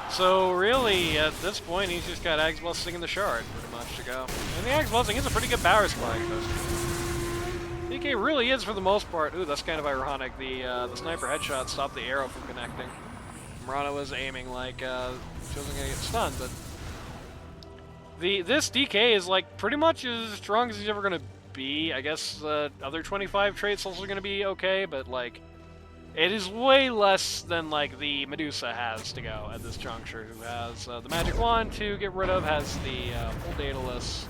So really, at this point, he's just got Ag's Blessing in the Shard, pretty much, to go. And the Ag's Blessing is a pretty good power spike. DK really is, for the most part. Ooh, that's kind of ironic. The sniper headshot stopped the arrow from connecting. Marana was aiming like she wasn't gonna get stunned, but this DK is like pretty much as strong as he's ever gonna be. I guess the other 25 traits also gonna be okay, but like, it is way less than, like, the Medusa has to go at this juncture, who has the Magic Wand to get rid of, has the full Daedalus.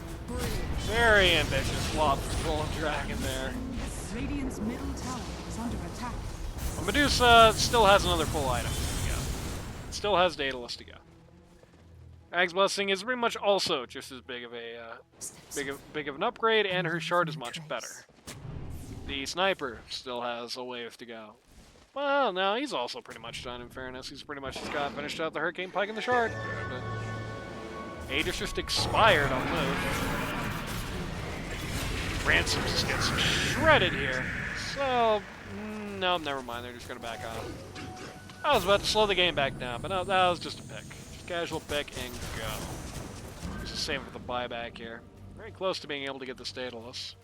Very ambitious Lobster Dragon there. Radiant's middle tower is under attack. Well, Medusa still has another full item to go. It still has Daedalus to go. Ag's Blessing is pretty much also just as big of a big of an upgrade, and her shard is much better. The Sniper still has a wave to go. Well, no, he's also pretty much done, in fairness. He's pretty much just got finished out the Hurricane Pike in the Shard. But Aegis just expired on move. Ransoms just gets shredded here. So, no, never mind. They're just going to back off. I was about to slow the game back down, but no, that was just a pick. Just casual pick and go. Just save it for the buyback here. Very close to being able to get the Daedalus.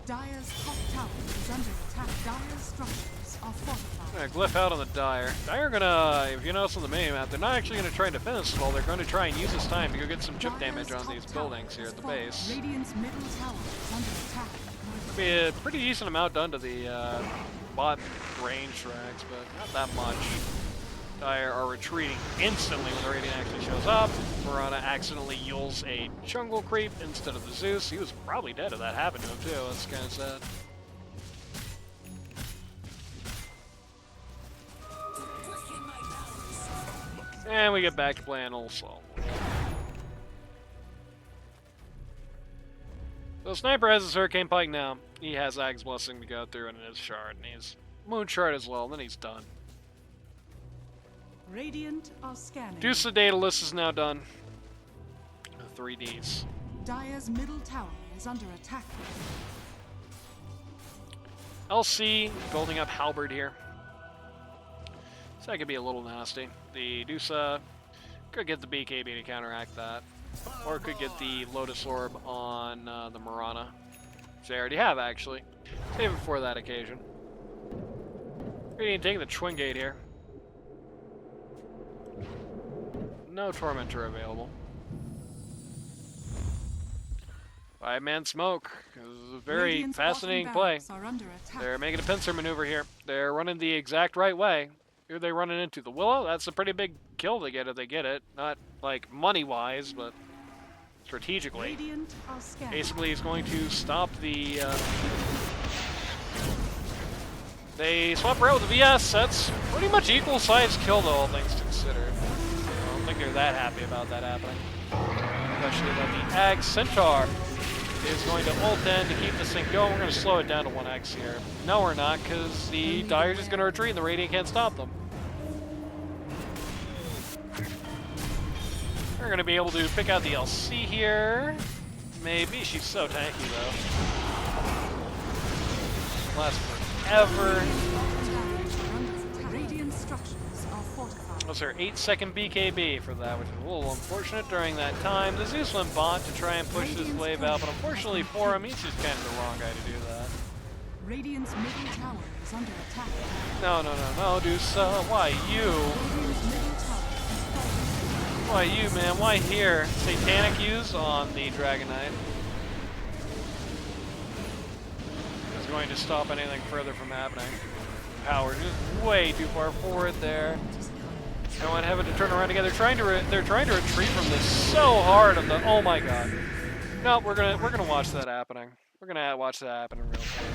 Dire's top tower is under attack. Dire's structures are fortified. Glyph out on the Dire. Dire gonna, if you notice on the mini-map, they're not actually gonna try to defend this at all. They're gonna try and use this time to go get some chip damage on these buildings here at the base. Radiant's middle tower is under attack. Could be a pretty decent amount done to the bot range drags, but not that much. Dire are retreating instantly when the Radiant actually shows up. Mirana accidentally yules a jungle creep instead of the Zeus. He was probably dead if that happened to him too. That's kind of sad. And we get back to playing Old Soul. So Sniper has his Hurricane Pike now. He has Ag's Blessing to go through and his Shard, and he's Moon Shard as well, and then he's done. Radiant are scanning. Deuce the Daedalus is now done. 3Ds. Dire's middle tower is under attack. LC building up Halberd here. So that could be a little nasty. The Dusa could get the BKB to counteract that. Or could get the Lotus Orb on the Mirana. Which they already have, actually. Save it for that occasion. Radiant taking the Twin Gate here. No Tormentor available. 5-man smoke. This is a very Radiant's fascinating bottom play. barracks are under attack. They're making a pincer maneuver here. They're running the exact right way. Who are they running into? The Willow? That's a pretty big kill they get if they get it. Not like money-wise, but strategically. Radiant are scanning. Basically, he's going to stop the... They swap around with the VS. That's pretty much equal size kill, though, all things considered. I don't think they're that happy about that happening. Especially that the Ag Centaur is going to ult in to keep this thing going. We're going to slow it down to 1x here. No, we're not, because the Dire's just going to retreat and the Radiant can't stop them. We're going to be able to pick out the LC here. Maybe. She's so tanky, though. Lasts forever. Radiant structures are fortified. Was her 8-second BKB for that, which is a little unfortunate during that time. The Zeus went bot to try and push this wave out, but unfortunately for him, he's just kind of the wrong guy to do that. Radiant's middle tower is under attack. No, Deuce. Why you? Radiant's middle tower is fortified. Why you, man? Why here? Satanic use on the Dragonet. Is going to stop anything further from happening. Power just way too far forward there. I want Heaven to turn around together. They're trying to retreat from this so hard on the. Oh my god. No, we're gonna watch that happening. We're gonna watch that happen in real time.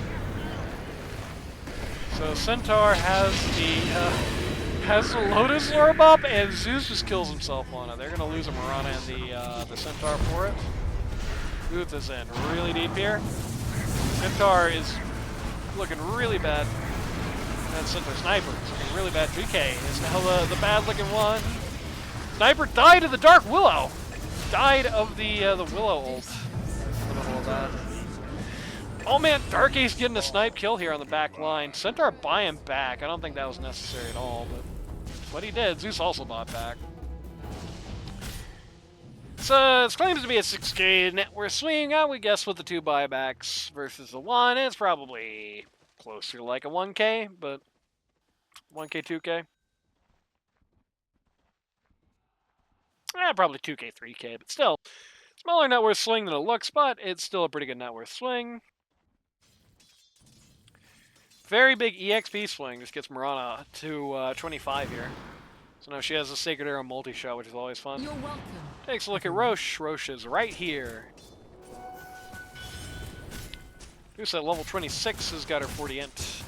So Centaur has the Lotus Orb up, and Zeus just kills himself on it. They're gonna lose a Mirana and the Centaur for it. Booth is in really deep here. Centaur is looking really bad. And Centaur Sniper is looking really bad. GK is now the bad-looking one. Sniper died of the Dark Willow. Died of the Willow ult. In the middle of that. Oh man, Dark Ace getting a snipe kill here on the back line. Centaur buying back. I don't think that was necessary at all, but what he did, Zeus also bought back. So it's claims to be a 6K net worth swing. I would guess with the 2 buybacks versus the 1, it's probably closer to like a 1K, but 1K, 2K. Probably 2K, 3K, but still. Smaller net worth swing than it looks, but it's still a pretty good net worth swing. Very big EXP swing, just gets Mirana to 25 here. So now she has a Sacred Arrow multi-shot, which is always fun. You're welcome. Takes a look at Roche. Roche is right here. Who's at level 26 has got her 40 int.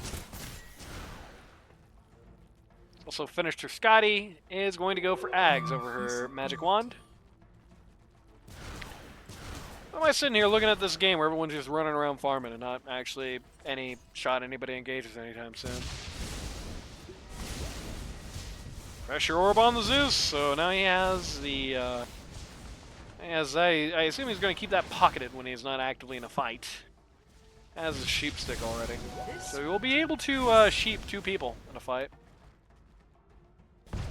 Also finished her Scotty, is going to go for Ags over her Magic Wand. Why am I sitting here looking at this game where everyone's just running around farming and not actually any shot anybody engages anytime soon? Pressure orb on the Zeus, so now he has the, I assume he's going to keep that pocketed when he's not actively in a fight. Has his sheep stick already. So he'll be able to sheep 2 people in a fight.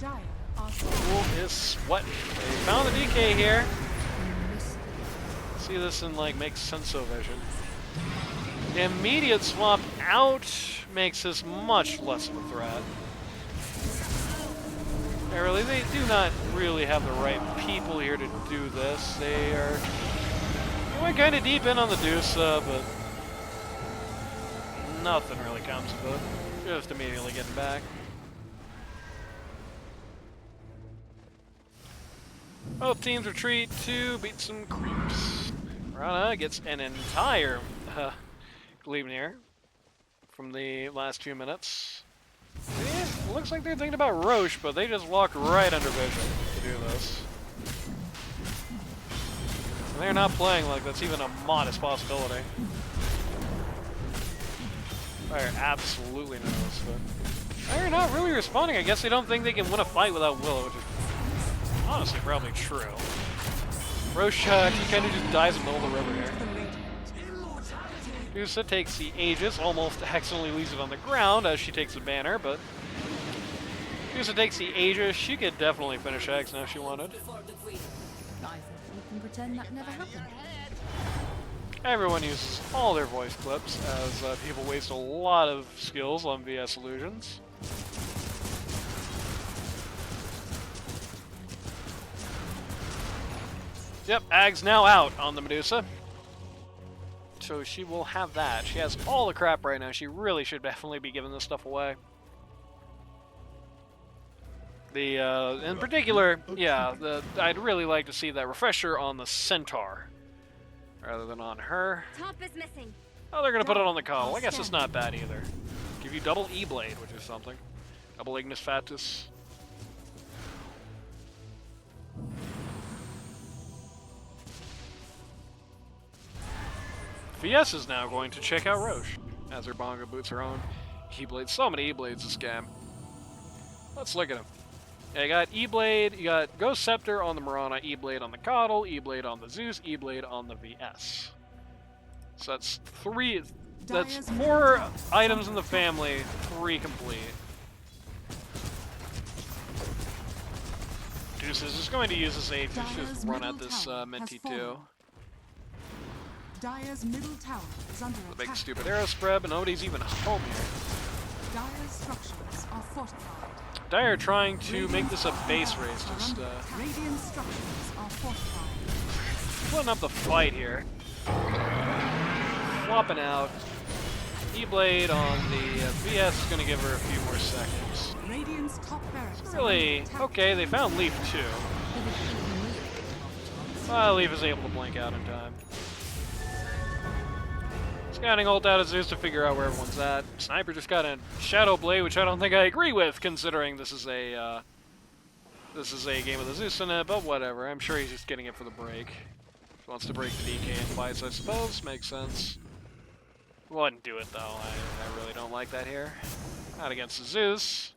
Cool is sweating. They found the DK here. See this in like makes senso vision. The immediate swap out makes this much less of a threat. They do not really have the right people here to do this. They went kind of deep in on the Dusa, but nothing really comes of it. Just immediately getting back. Both teams retreat to beat some creeps. Rana gets an entire Gleamnir from the last few minutes. It looks like they're thinking about Roche, but they just walked right under vision to do this. And they're not playing like that's even a modest possibility. Fire absolutely knows, but they're not really responding. I guess they don't think they can win a fight without Willow, which is honestly probably true. Roche, he kind of just dies in the middle of the river here. Dusa takes the Aegis, almost accidentally leaves it on the ground as she takes the banner, but Dusa takes the Aegis. She could definitely finish X now if she wanted. We can pretend that never happened. Everyone uses all their voice clips as people waste a lot of skills on VS illusions. Yep, Ag's now out on the Medusa. So she will have that. She has all the crap right now. She really should definitely be giving this stuff away. In particular, yeah, I'd really like to see that refresher on the Centaur rather than on her. Top is missing. Oh, they're gonna put it on the Call. I guess it's not bad either. Give you double E-Blade, which is something. Double Ignis Fatus. VS is now going to check out Roche as her Bonga boots her own E-Blades. So many E-Blades this game. Let's look at them. Yeah, you got E-Blade, you got Ghost Scepter on the Mirana, E-Blade on the Coddle, E-Blade on the Zeus, E-Blade on the VS. So that's 4 items in the family, 3 complete. Deuce is just going to use this Aegis to just run at this Minty too. Dire's middle tower is under The big attack. stupid arrow spread, but nobody's even home here. Dire's structures are fortified. Dire trying to make this a base race, just Radiant structures are fortified. putting up the fight here. Flopping out. E-Blade on the VS is going to give her a few more seconds. Radiant's top barracks are Really, under attack. okay, they found Leaf too. Leaf is able to blink out in time. Scouting ult out of Zeus to figure out where everyone's at. Sniper just got a Shadow Blade, which I don't think I agree with, considering this is a game with a Zeus in it, but whatever. I'm sure he's just getting it for the break. He wants to break the DK in fights, I suppose. Makes sense. Wouldn't do it, though. I really don't like that here. Not against the Zeus.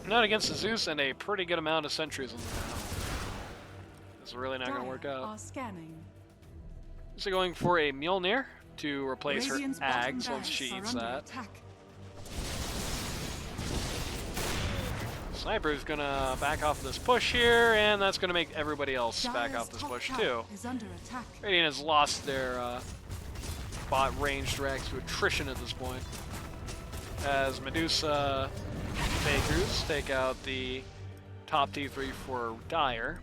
Not against the Zeus and a pretty good amount of sentries on the ground. This is really not going to work out. Are scanning. So going for a Mjolnir to replace her Radiant's bottom Ags once she barracks eats are under that. attack. Sniper's gonna back off this push here, and that's gonna make everybody else back Dire's off this top push tower too. is under attack. Radiant has lost their bot range drags to attrition at this point. As Medusa Bakers take out the top T3 for Dire.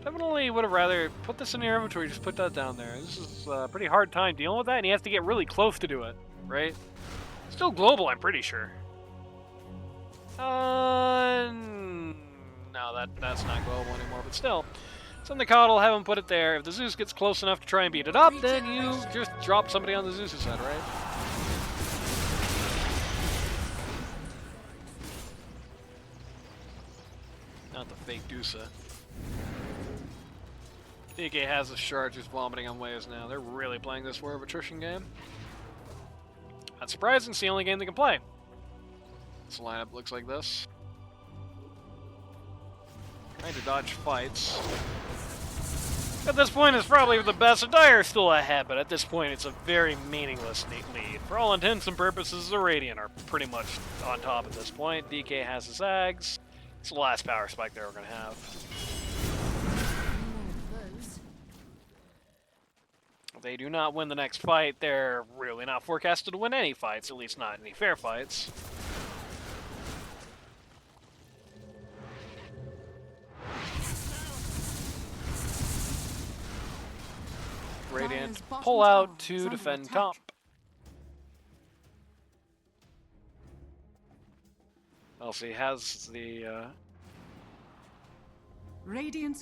Definitely would have rather put this in your inventory, just put that down there. This is a pretty hard time dealing with that, and you have to get really close to do it, right? Still global, I'm pretty sure. No, that's not global anymore, but still. Send the Coddle, have him put it there. If the Zeus gets close enough to try and beat it up, then you just drop somebody on the Zeus's head, right? Not the fake Dusa. DK has a shard just vomiting on waves now. They're really playing this war of attrition game. Not surprising, it's the only game they can play. This lineup looks like this. Trying to dodge fights. At this point, it's probably the best. Dire is still ahead, but at this point, it's a very meaningless lead. For all intents and purposes, the Radiant are pretty much on top at this point. DK has his Ags. It's the last power spike they were going to have. If they do not win the next fight, they're really not forecasted to win any fights, at least not any fair fights. Radiant pull out to defend top. Elsie has the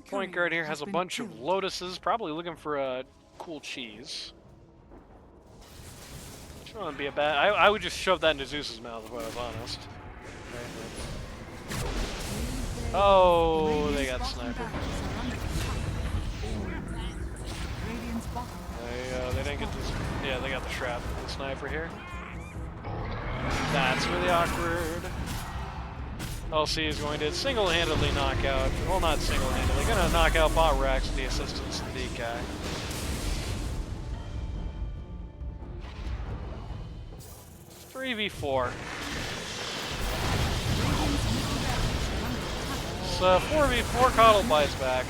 point guard here, has a bunch of lotuses, probably looking for a cool cheese. Which wouldn't be a bad. I would just shove that into Zeus's mouth if I was honest. Oh, they got sniped. They didn't get this. Yeah, they got the shrap. The sniper here. That's really awkward. LC is going to single-handedly knock out. Well, not single-handedly. Gonna knock out Bot Rex with the assistance of DK. It's 3v4. So 4v4. Tallballz back.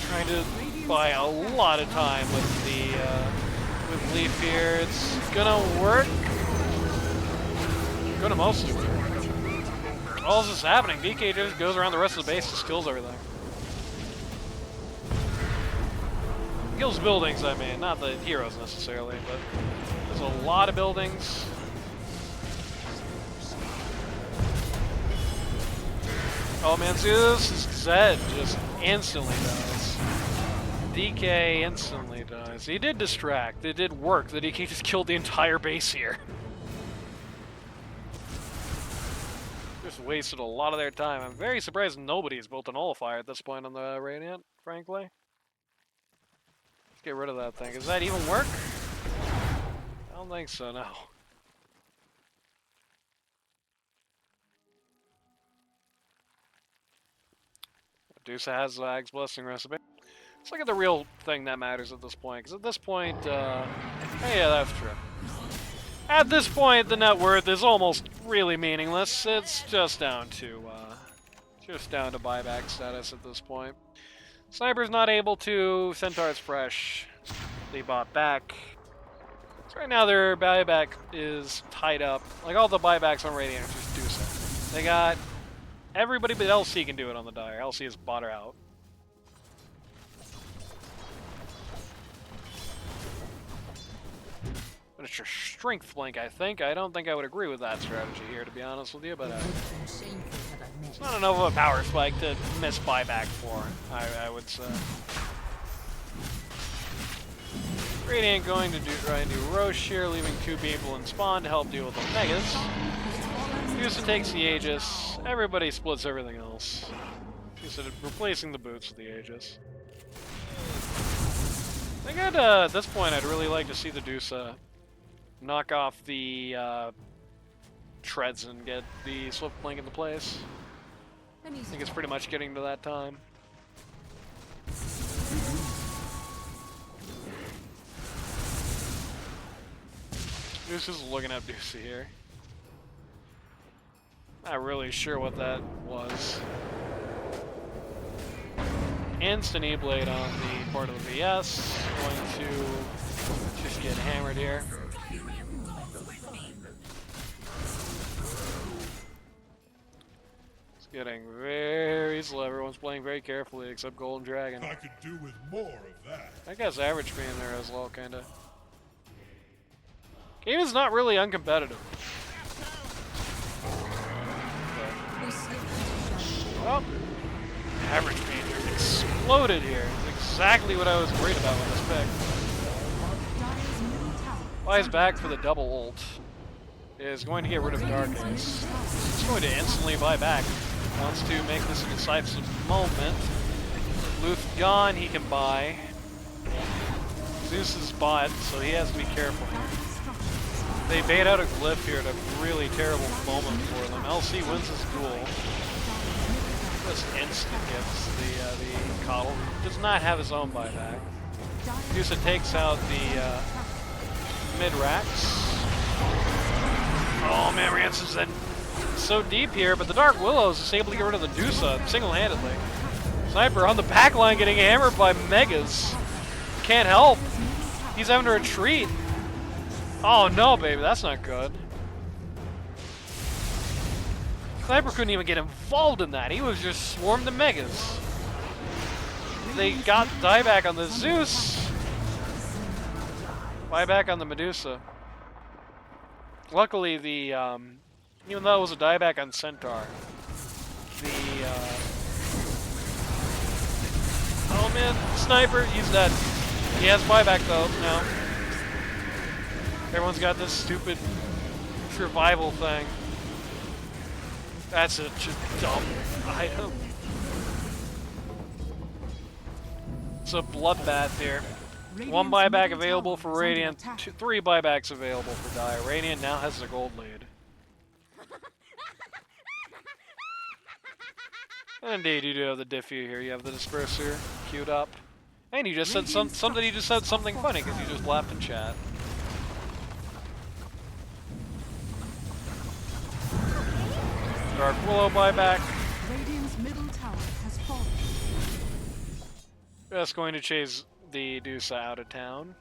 Trying to buy a lot of time with the with Leaf here. It's gonna work. Gonna mostly work. All this is happening. DK just goes around the rest of the base, just kills everything. Kills buildings, I mean, not the heroes necessarily, but there's a lot of buildings. Oh man, Zeus, Zed just instantly dies. DK instantly dies. He did distract. It did work. The DK just killed the entire base here. Just wasted a lot of their time. I'm very surprised nobody's built a nullifier at this point on the Radiant, frankly. Let's get rid of that thing. Does that even work? I don't think so, no. Medusa has Zag's Blessing Recipe. Let's look at the real thing that matters at this point, because at this point, yeah, that's true. At this point, the net worth is almost really meaningless. It's just down to buyback status at this point. Sniper's not able to. Centaur's fresh. They bought back. So right now their buyback is tied up. Like all the buybacks on Radiant are just Deuce. They got everybody but LC can do it on the Dire. LC has bought her out. But it's your strength flank, I think. I don't think I would agree with that strategy here, to be honest with you, but it's not enough of a power spike to miss buyback for, I would say. Radiant going to try and do Roche here, leaving 2 people in spawn to help deal with the Megas. Yusa takes the Aegis. Everybody splits everything else. Yusa replacing the boots with the Aegis. I think at this point, I'd really like to see the Dusa knock off the treads and get the Swift Blink into place. I think it's pretty much getting to that time. Deuce is looking at Deucey here. Not really sure what that was. Instant E-Blade on the part of the VS. Going to just get hammered here. It's getting very slow. Everyone's playing very carefully except Golden Dragon. I could do with more of that. I guess average being there as well, kinda. Game is not really uncompetitive. Well, average being just exploded here. It's exactly what I was worried about with this pick. Flies back for the double ult. Is going to get rid of Dark Ace. He's going to instantly buy back. Wants to make this a decisive moment. Luth gone, he can buy. Zeus's bot, so he has to be careful here. They bait out a glyph here at a really terrible moment for them. LC wins his duel. Just instant gets the coddle. Does not have his own buyback. Medusa takes out the mid-racks. Oh man, Ransoms then so deep here, but the Dark Willows is able to get rid of the Medusa single-handedly. Sniper on the back line getting hammered by Megas. Can't help. He's having to retreat. Oh no, baby, that's not good. Sniper couldn't even get involved in that. He was just swarmed to Megas. They got dieback on the Zeus. Buyback on the Medusa. Luckily, the even though it was a dieback on Centaur, the oh man, Sniper, he's dead. He has buyback though now. Everyone's got this stupid survival thing. That's such a dumb item. It's a bloodbath here. One buyback available for Radiant, 3 buybacks available for Dire. Radiant now has the gold lead. Indeed, you do have the Diffu here. You have the Disperser queued up. And you just said something. You just said something funny because you just laughed in chat. Dark Willow buyback. Radiant's middle tower has fallen. Just going to chase the Medusa out of town.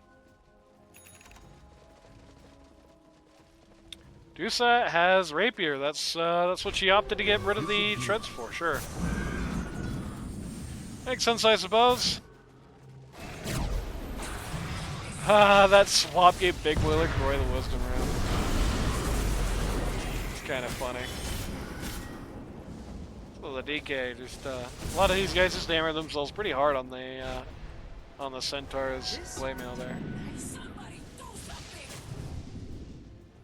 Medusa has Rapier. That's what she opted to get rid of the treads for. Sure. Makes sense, I suppose. That swap gave Big Boy Roy the Wisdom Room. It's kind of funny. So the DK, just a lot of these guys just hammer themselves pretty hard on the Centaur's playmail there.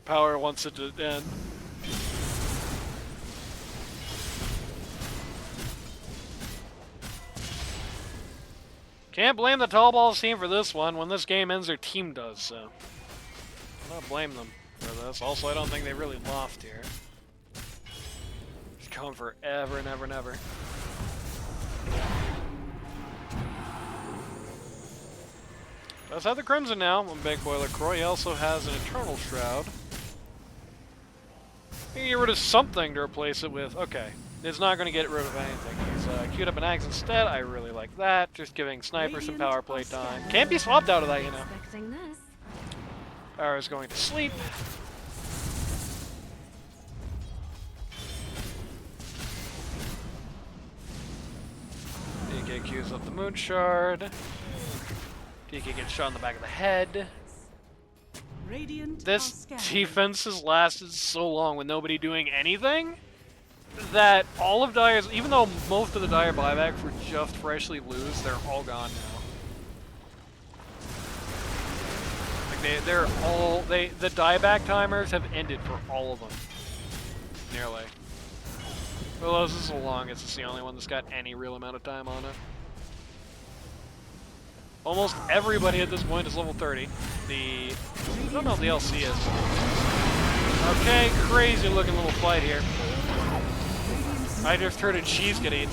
Power wants it to end. Can't blame the Tallballz team for this one. When this game ends, their team does, so I'll not blame them for this. Also, I don't think they really lost here. It's going forever and ever and ever. Does have the Crimson now on Big Boy LaCroix. He also has an Eternal Shroud. You can get rid of something to replace it with. Okay. It's not going to get rid of anything. He's queued up an Axe instead. I really like that. Just giving Sniper some power play time. Can't be swapped out of that, you know. Power is going to sleep. DK queues up the Moon Shard. DK gets shot in the back of the head. This defense has lasted so long with nobody doing anything that all of Dire's, even though most of the Dire buybacks were just freshly lose, they're all gone now. Like they're all, the dieback timers have ended for all of them. Nearly. Willow's is the longest, it's the only one that's got any real amount of time on it. Almost everybody at this point is level 30. I don't know if the LC is. Okay, crazy looking little fight here. I just heard a cheese get eaten.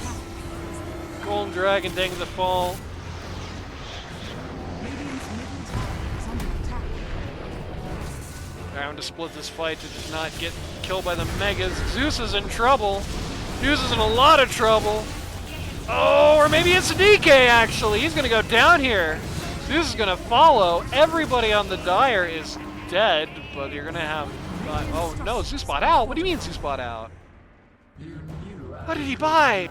Golden Dragon dang the fall. Trying to split this fight to just not get killed by the Megas. Zeus is in trouble. Zeus is in a lot of trouble. Oh, or maybe it's a DK actually. He's gonna go down here. Zeus is gonna follow. Everybody on the Dire is dead, but you're gonna have. Oh no, Zeus bought out. What do you mean Zeus bought out? What did he buy?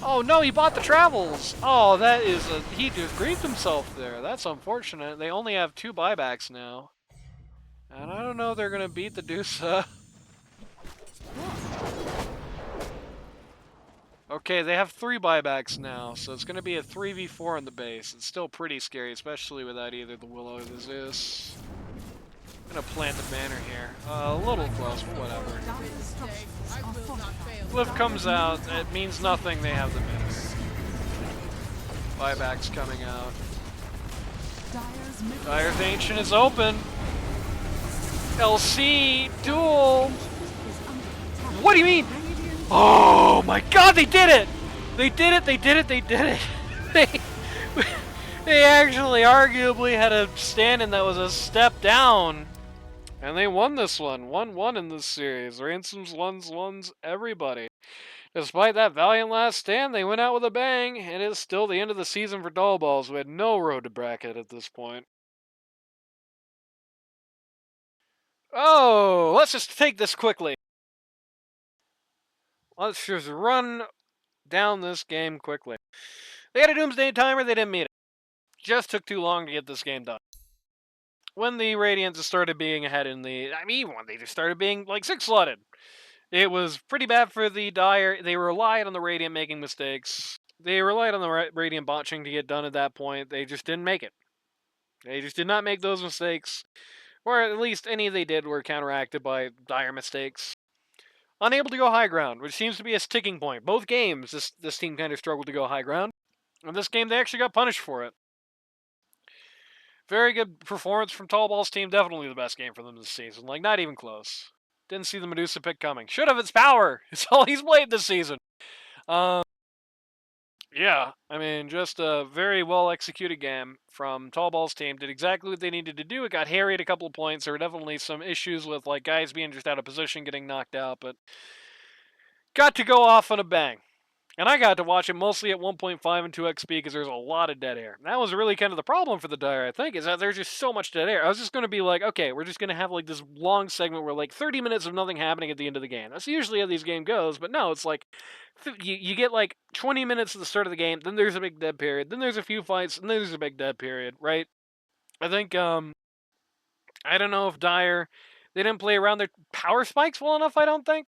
Oh no, he bought the travels. Oh, that is a. He just griefed himself there. That's unfortunate. They only have 2 buybacks now. And I don't know if they're gonna beat the Medusa. Okay, they have 3 buybacks now, so it's gonna be a 3v4 in the base. It's still pretty scary, especially without either the Willow or the Zeus. I'm gonna plant the banner here. A little close, but whatever. Glyph comes out, it means nothing, they have the banner. Buybacks coming out. Dire's Ancient is open. LC duel. What do you mean? Oh my god, they did it! They did it, they did it, they did it. They actually arguably had a stand-in that was a step down. And they won this one. 1-1 in this series. Ransoms won everybody. Despite that valiant last stand, they went out with a bang, and it's still the end of the season for Tallballz, who had no road to bracket at this point. Oh, let's just take this quickly. Let's just run down this game quickly. They had a Doomsday timer, they didn't meet it. Just took too long to get this game done. When the Radiants started being ahead in the... I mean, when they just started being, like, 6-slotted. It was pretty bad for the Dire. They relied on the Radiant making mistakes. They relied on the Radiant botching to get done at that point. They just didn't make it. They just did not make those mistakes. Or at least any they did were counteracted by Dire mistakes. Unable to go high ground, which seems to be a sticking point. Both games, this team kind of struggled to go high ground. And this game, they actually got punished for it. Very good performance from Tallballz team. Definitely the best game for them this season. Like, not even close. Didn't see the Medusa pick coming. Should have. It's power. It's all he's played this season. Yeah, I mean, just a very well-executed game from Tallballz team. Did exactly what they needed to do. It got harried a couple of points. There were definitely some issues with, like, guys being just out of position, getting knocked out, but got to go off on a bang. And I got to watch it mostly at 1.5 and 2x speed because there's a lot of dead air. And that was really kind of the problem for the Dire, I think, is that there's just so much dead air. I was just going to be like, okay, we're just going to have like this long segment where like 30 minutes of nothing happening at the end of the game. That's usually how these game goes, but no, it's like you get like 20 minutes at the start of the game, then there's a big dead period, then there's a few fights, and then there's a big dead period, right? I think, I don't know if Dire, they didn't play around their power spikes well enough, I don't think.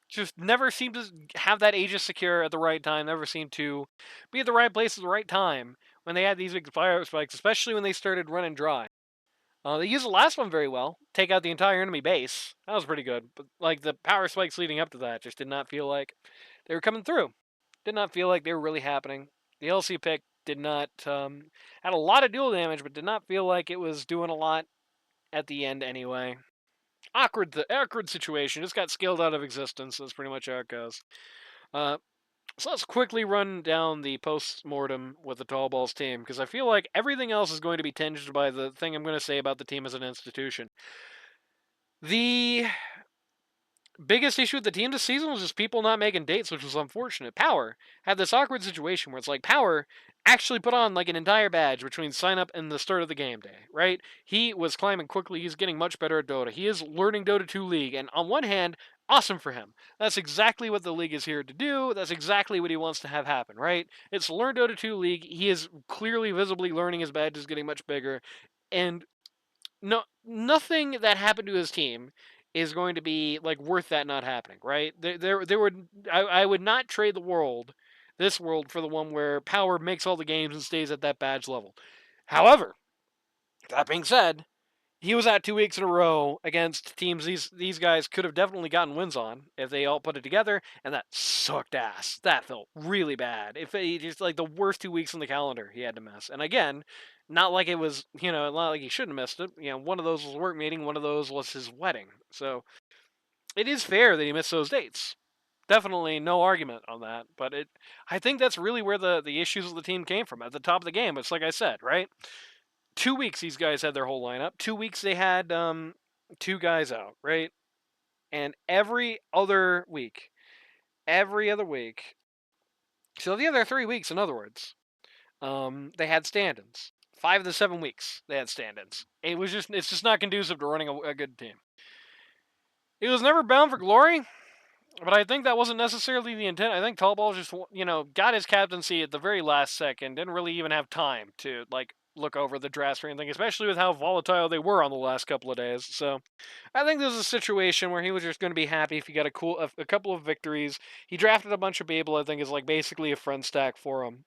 Just never seemed to have that Aegis secure at the right time. Never seemed to be at the right place at the right time when they had these big fire spikes, especially when they started running dry. They used the last one very well. Take out the entire enemy base. That was pretty good. But like the power spikes leading up to that just did not feel like they were coming through. Did not feel like they were really happening. The LC pick did not had a lot of dual damage, but did not feel like it was doing a lot at the end anyway. Awkward situation. Just got scaled out of existence. That's pretty much how it goes. So let's quickly run down the post-mortem with the Tallballz team, because I feel like everything else is going to be tinged by the thing I'm going to say about the team as an institution. The biggest issue with the team this season was just people not making dates, which was unfortunate. Power had this awkward situation where it's like Power actually put on like an entire badge between sign up and the start of the game day, right? He was climbing quickly. He's getting much better at Dota. He is learning Dota 2 League, and on one hand, awesome for him. That's exactly what the league is here to do. That's exactly what he wants to have happen, right? It's learn Dota 2 League. He is clearly, visibly learning. His badge is getting much bigger, and nothing that happened to his team is going to be like worth that not happening, right? I would not trade this world, for the one where Power makes all the games and stays at that badge level. However, that being said, he was at 2 weeks in a row against teams these guys could have definitely gotten wins on if they all put it together, and that sucked ass. That felt really bad. If he just like the worst 2 weeks on the calendar he had to miss. And again, not like it was, not like he shouldn't have missed it. One of those was a work meeting, one of those was his wedding. So it is fair that he missed those dates. Definitely no argument on that, but I think that's really where the issues of the team came from. At the top of the game, it's like I said, right? 2 weeks these guys had their whole lineup. 2 weeks they had 2 guys out, right? And every other week, so the other 3 weeks, in other words, they had stand-ins. 5 of the 7 weeks they had stand-ins. It's just not conducive to running a good team. It was never bound for glory, but I think that wasn't necessarily the intent. I think Tallballz just, got his captaincy at the very last second, didn't really even have time to, like, look over the drafts or anything, especially with how volatile they were on the last couple of days. So I think this is a situation where he was just going to be happy if he got a couple of victories. He drafted a bunch of people I think is like basically a friend stack for him.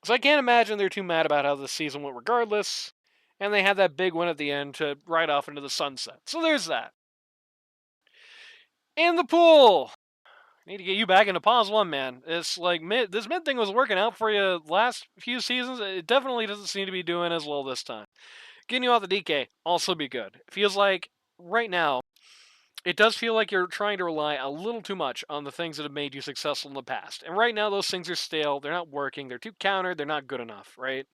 So I can't imagine they're too mad about how the season went regardless. And they had that big win at the end to ride off into the sunset. So there's that. In the pool, Need to get you back into pause 1, man. It's like this mid thing was working out for you last few seasons. It definitely doesn't seem to be doing as well this time. Getting you out the DK also be good. It feels like right now, it does feel like you're trying to rely a little too much on the things that have made you successful in the past. And right now, those things are stale. They're not working. They're too countered. They're not good enough, right?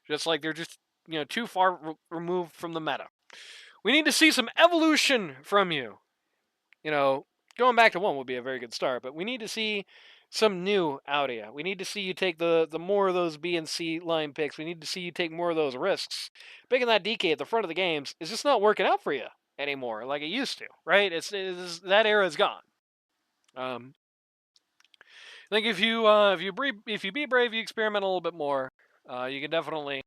Just like they're just, too far removed from the meta. We need to see some evolution from you. Going back to 1 would be a very good start, but we need to see some new out of you. We need to see you take the more of those B and C line picks. We need to see you take more of those risks. Picking that DK at the front of the games is just not working out for you anymore like it used to, right? It's that era is gone. I think if you be brave, you experiment a little bit more. You can definitely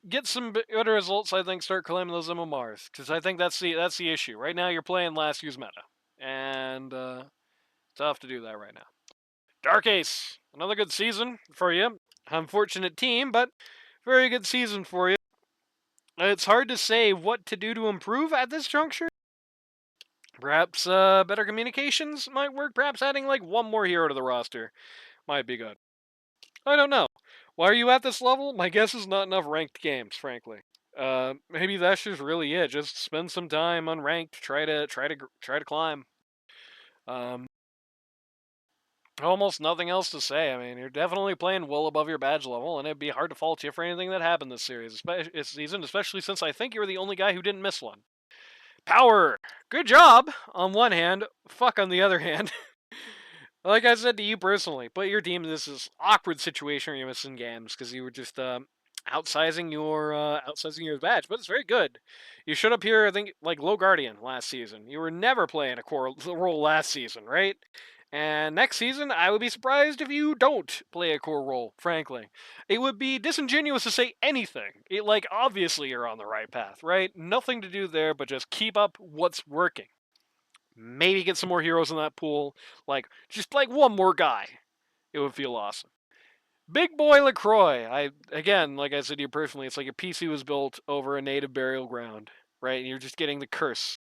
get some better results. I think start claiming those MMRs because I think that's the issue. Right now, you're playing last year's meta, and tough to do that right now. Dark Ace, another good season for you. Unfortunate team, but very good season for you. It's hard to say what to do to improve at this juncture. Perhaps better communications might work. Perhaps adding like 1 more hero to the roster might be good. I don't know. Why are you at this level? My guess is not enough ranked games, frankly. Maybe that's just really it. Just spend some time on ranked. Try to climb. Almost nothing else to say. I mean, you're definitely playing well above your badge level, and it'd be hard to fault you for anything that happened this season, especially since I think you're the only guy who didn't miss one. Power! Good job, on one hand. Fuck on the other hand. Like I said to you personally, put your team in this awkward situation where you're missing games because you were just outsizing your badge, but it's very good. You showed up here, I think, like low guardian last season. You were never playing a core role last season, right? And next season, I would be surprised if you don't play a core role, frankly. It would be disingenuous to say anything. Obviously you're on the right path, right? Nothing to do there, but just keep up what's working. Maybe get some more heroes in that pool. Just 1 more guy. It would feel awesome. Big Boy LaCroix. Again, like I said to you personally, it's like a PC was built over a native burial ground, right? And you're just getting the curse.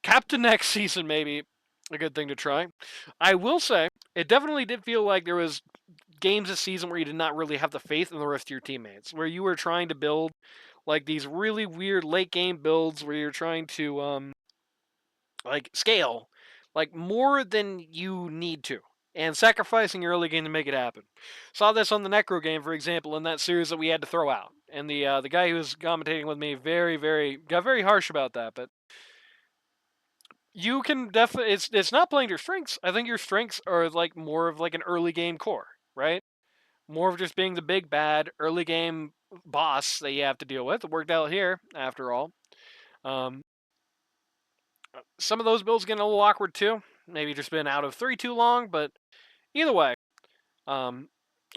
Captain next season, maybe. A good thing to try. I will say, it definitely did feel like there was games this season where you did not really have the faith in the rest of your teammates, where you were trying to build these really weird late game builds where you're trying to scale more than you need to and sacrificing your early game to make it happen. Saw this on the Necro game, for example, in that series that we had to throw out, and the guy who was commentating with me got very harsh about that, but you can definitely, it's not playing your strengths. I think your strengths are more of an early game core, right? More of just being the big bad early game boss that you have to deal with. It worked out here, after all. Some of those builds getting a little awkward too. Maybe just been out of 3 too long, but either way, I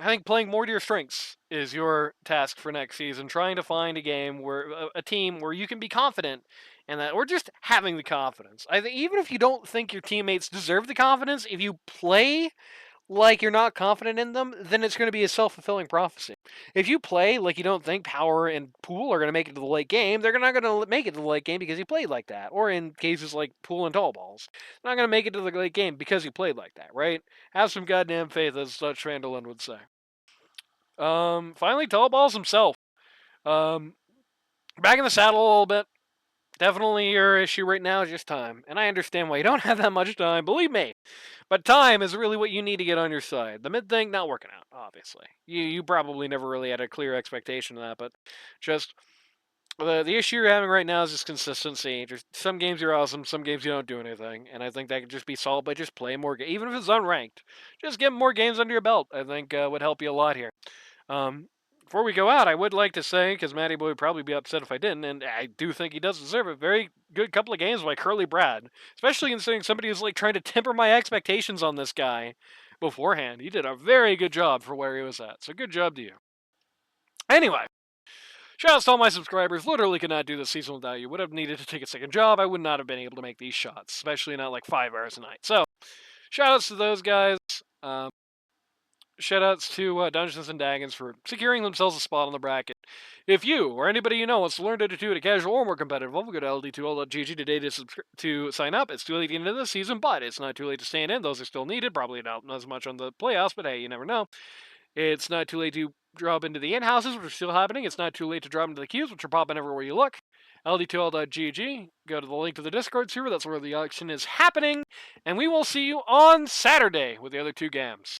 think playing more to your strengths is your task for next season. Trying to find a game a team where you can be confident or just having the confidence. I think even if you don't think your teammates deserve the confidence, if you play like you're not confident in them, then it's going to be a self-fulfilling prophecy. If you play like you don't think Power and Pool are going to make it to the late game, they're not going to make it to the late game because you played like that. Or in cases like Pool and Tallballz, they're not going to make it to the late game because you played like that, right? Have some goddamn faith, as Dutch Vanderlyn would say. Finally, Tallballz himself. Back in the saddle a little bit. Definitely your issue right now is just time. And I understand why you don't have that much time, believe me. But time is really what you need to get on your side. The mid thing, not working out, obviously. You probably never really had a clear expectation of that, but just the issue you're having right now is just consistency. Just some games you're awesome, some games you don't do anything. And I think that could just be solved by just playing more games. Even if it's unranked, just get more games under your belt, I think would help you a lot here. Before we go out, I would like to say, because Matty Boy would probably be upset if I didn't, and I do think he does deserve a very good couple of games by Curly Brad, especially considering somebody who's trying to temper my expectations on this guy beforehand. He did a very good job for where he was at, so good job to you. Anyway, shoutouts to all my subscribers. Literally could not do this season without you. Would have needed to take a second job. I would not have been able to make these shots, especially not 5 hours a night. So, shoutouts to those guys. Shoutouts to Dungeons and Dagons for securing themselves a spot on the bracket. If you or anybody you know wants to learn Dota 2 at a casual or more competitive level, go to ld2l.gg today to sign up. It's too late at the end of the season, but it's not too late to stand in. Those are still needed. Probably not as much on the playoffs, but hey, you never know. It's not too late to drop into the in-houses, which are still happening. It's not too late to drop into the queues, which are popping everywhere you look. ld2l.gg. Go to the link to the Discord server. That's where the auction is happening. And we will see you on Saturday with the other 2 games.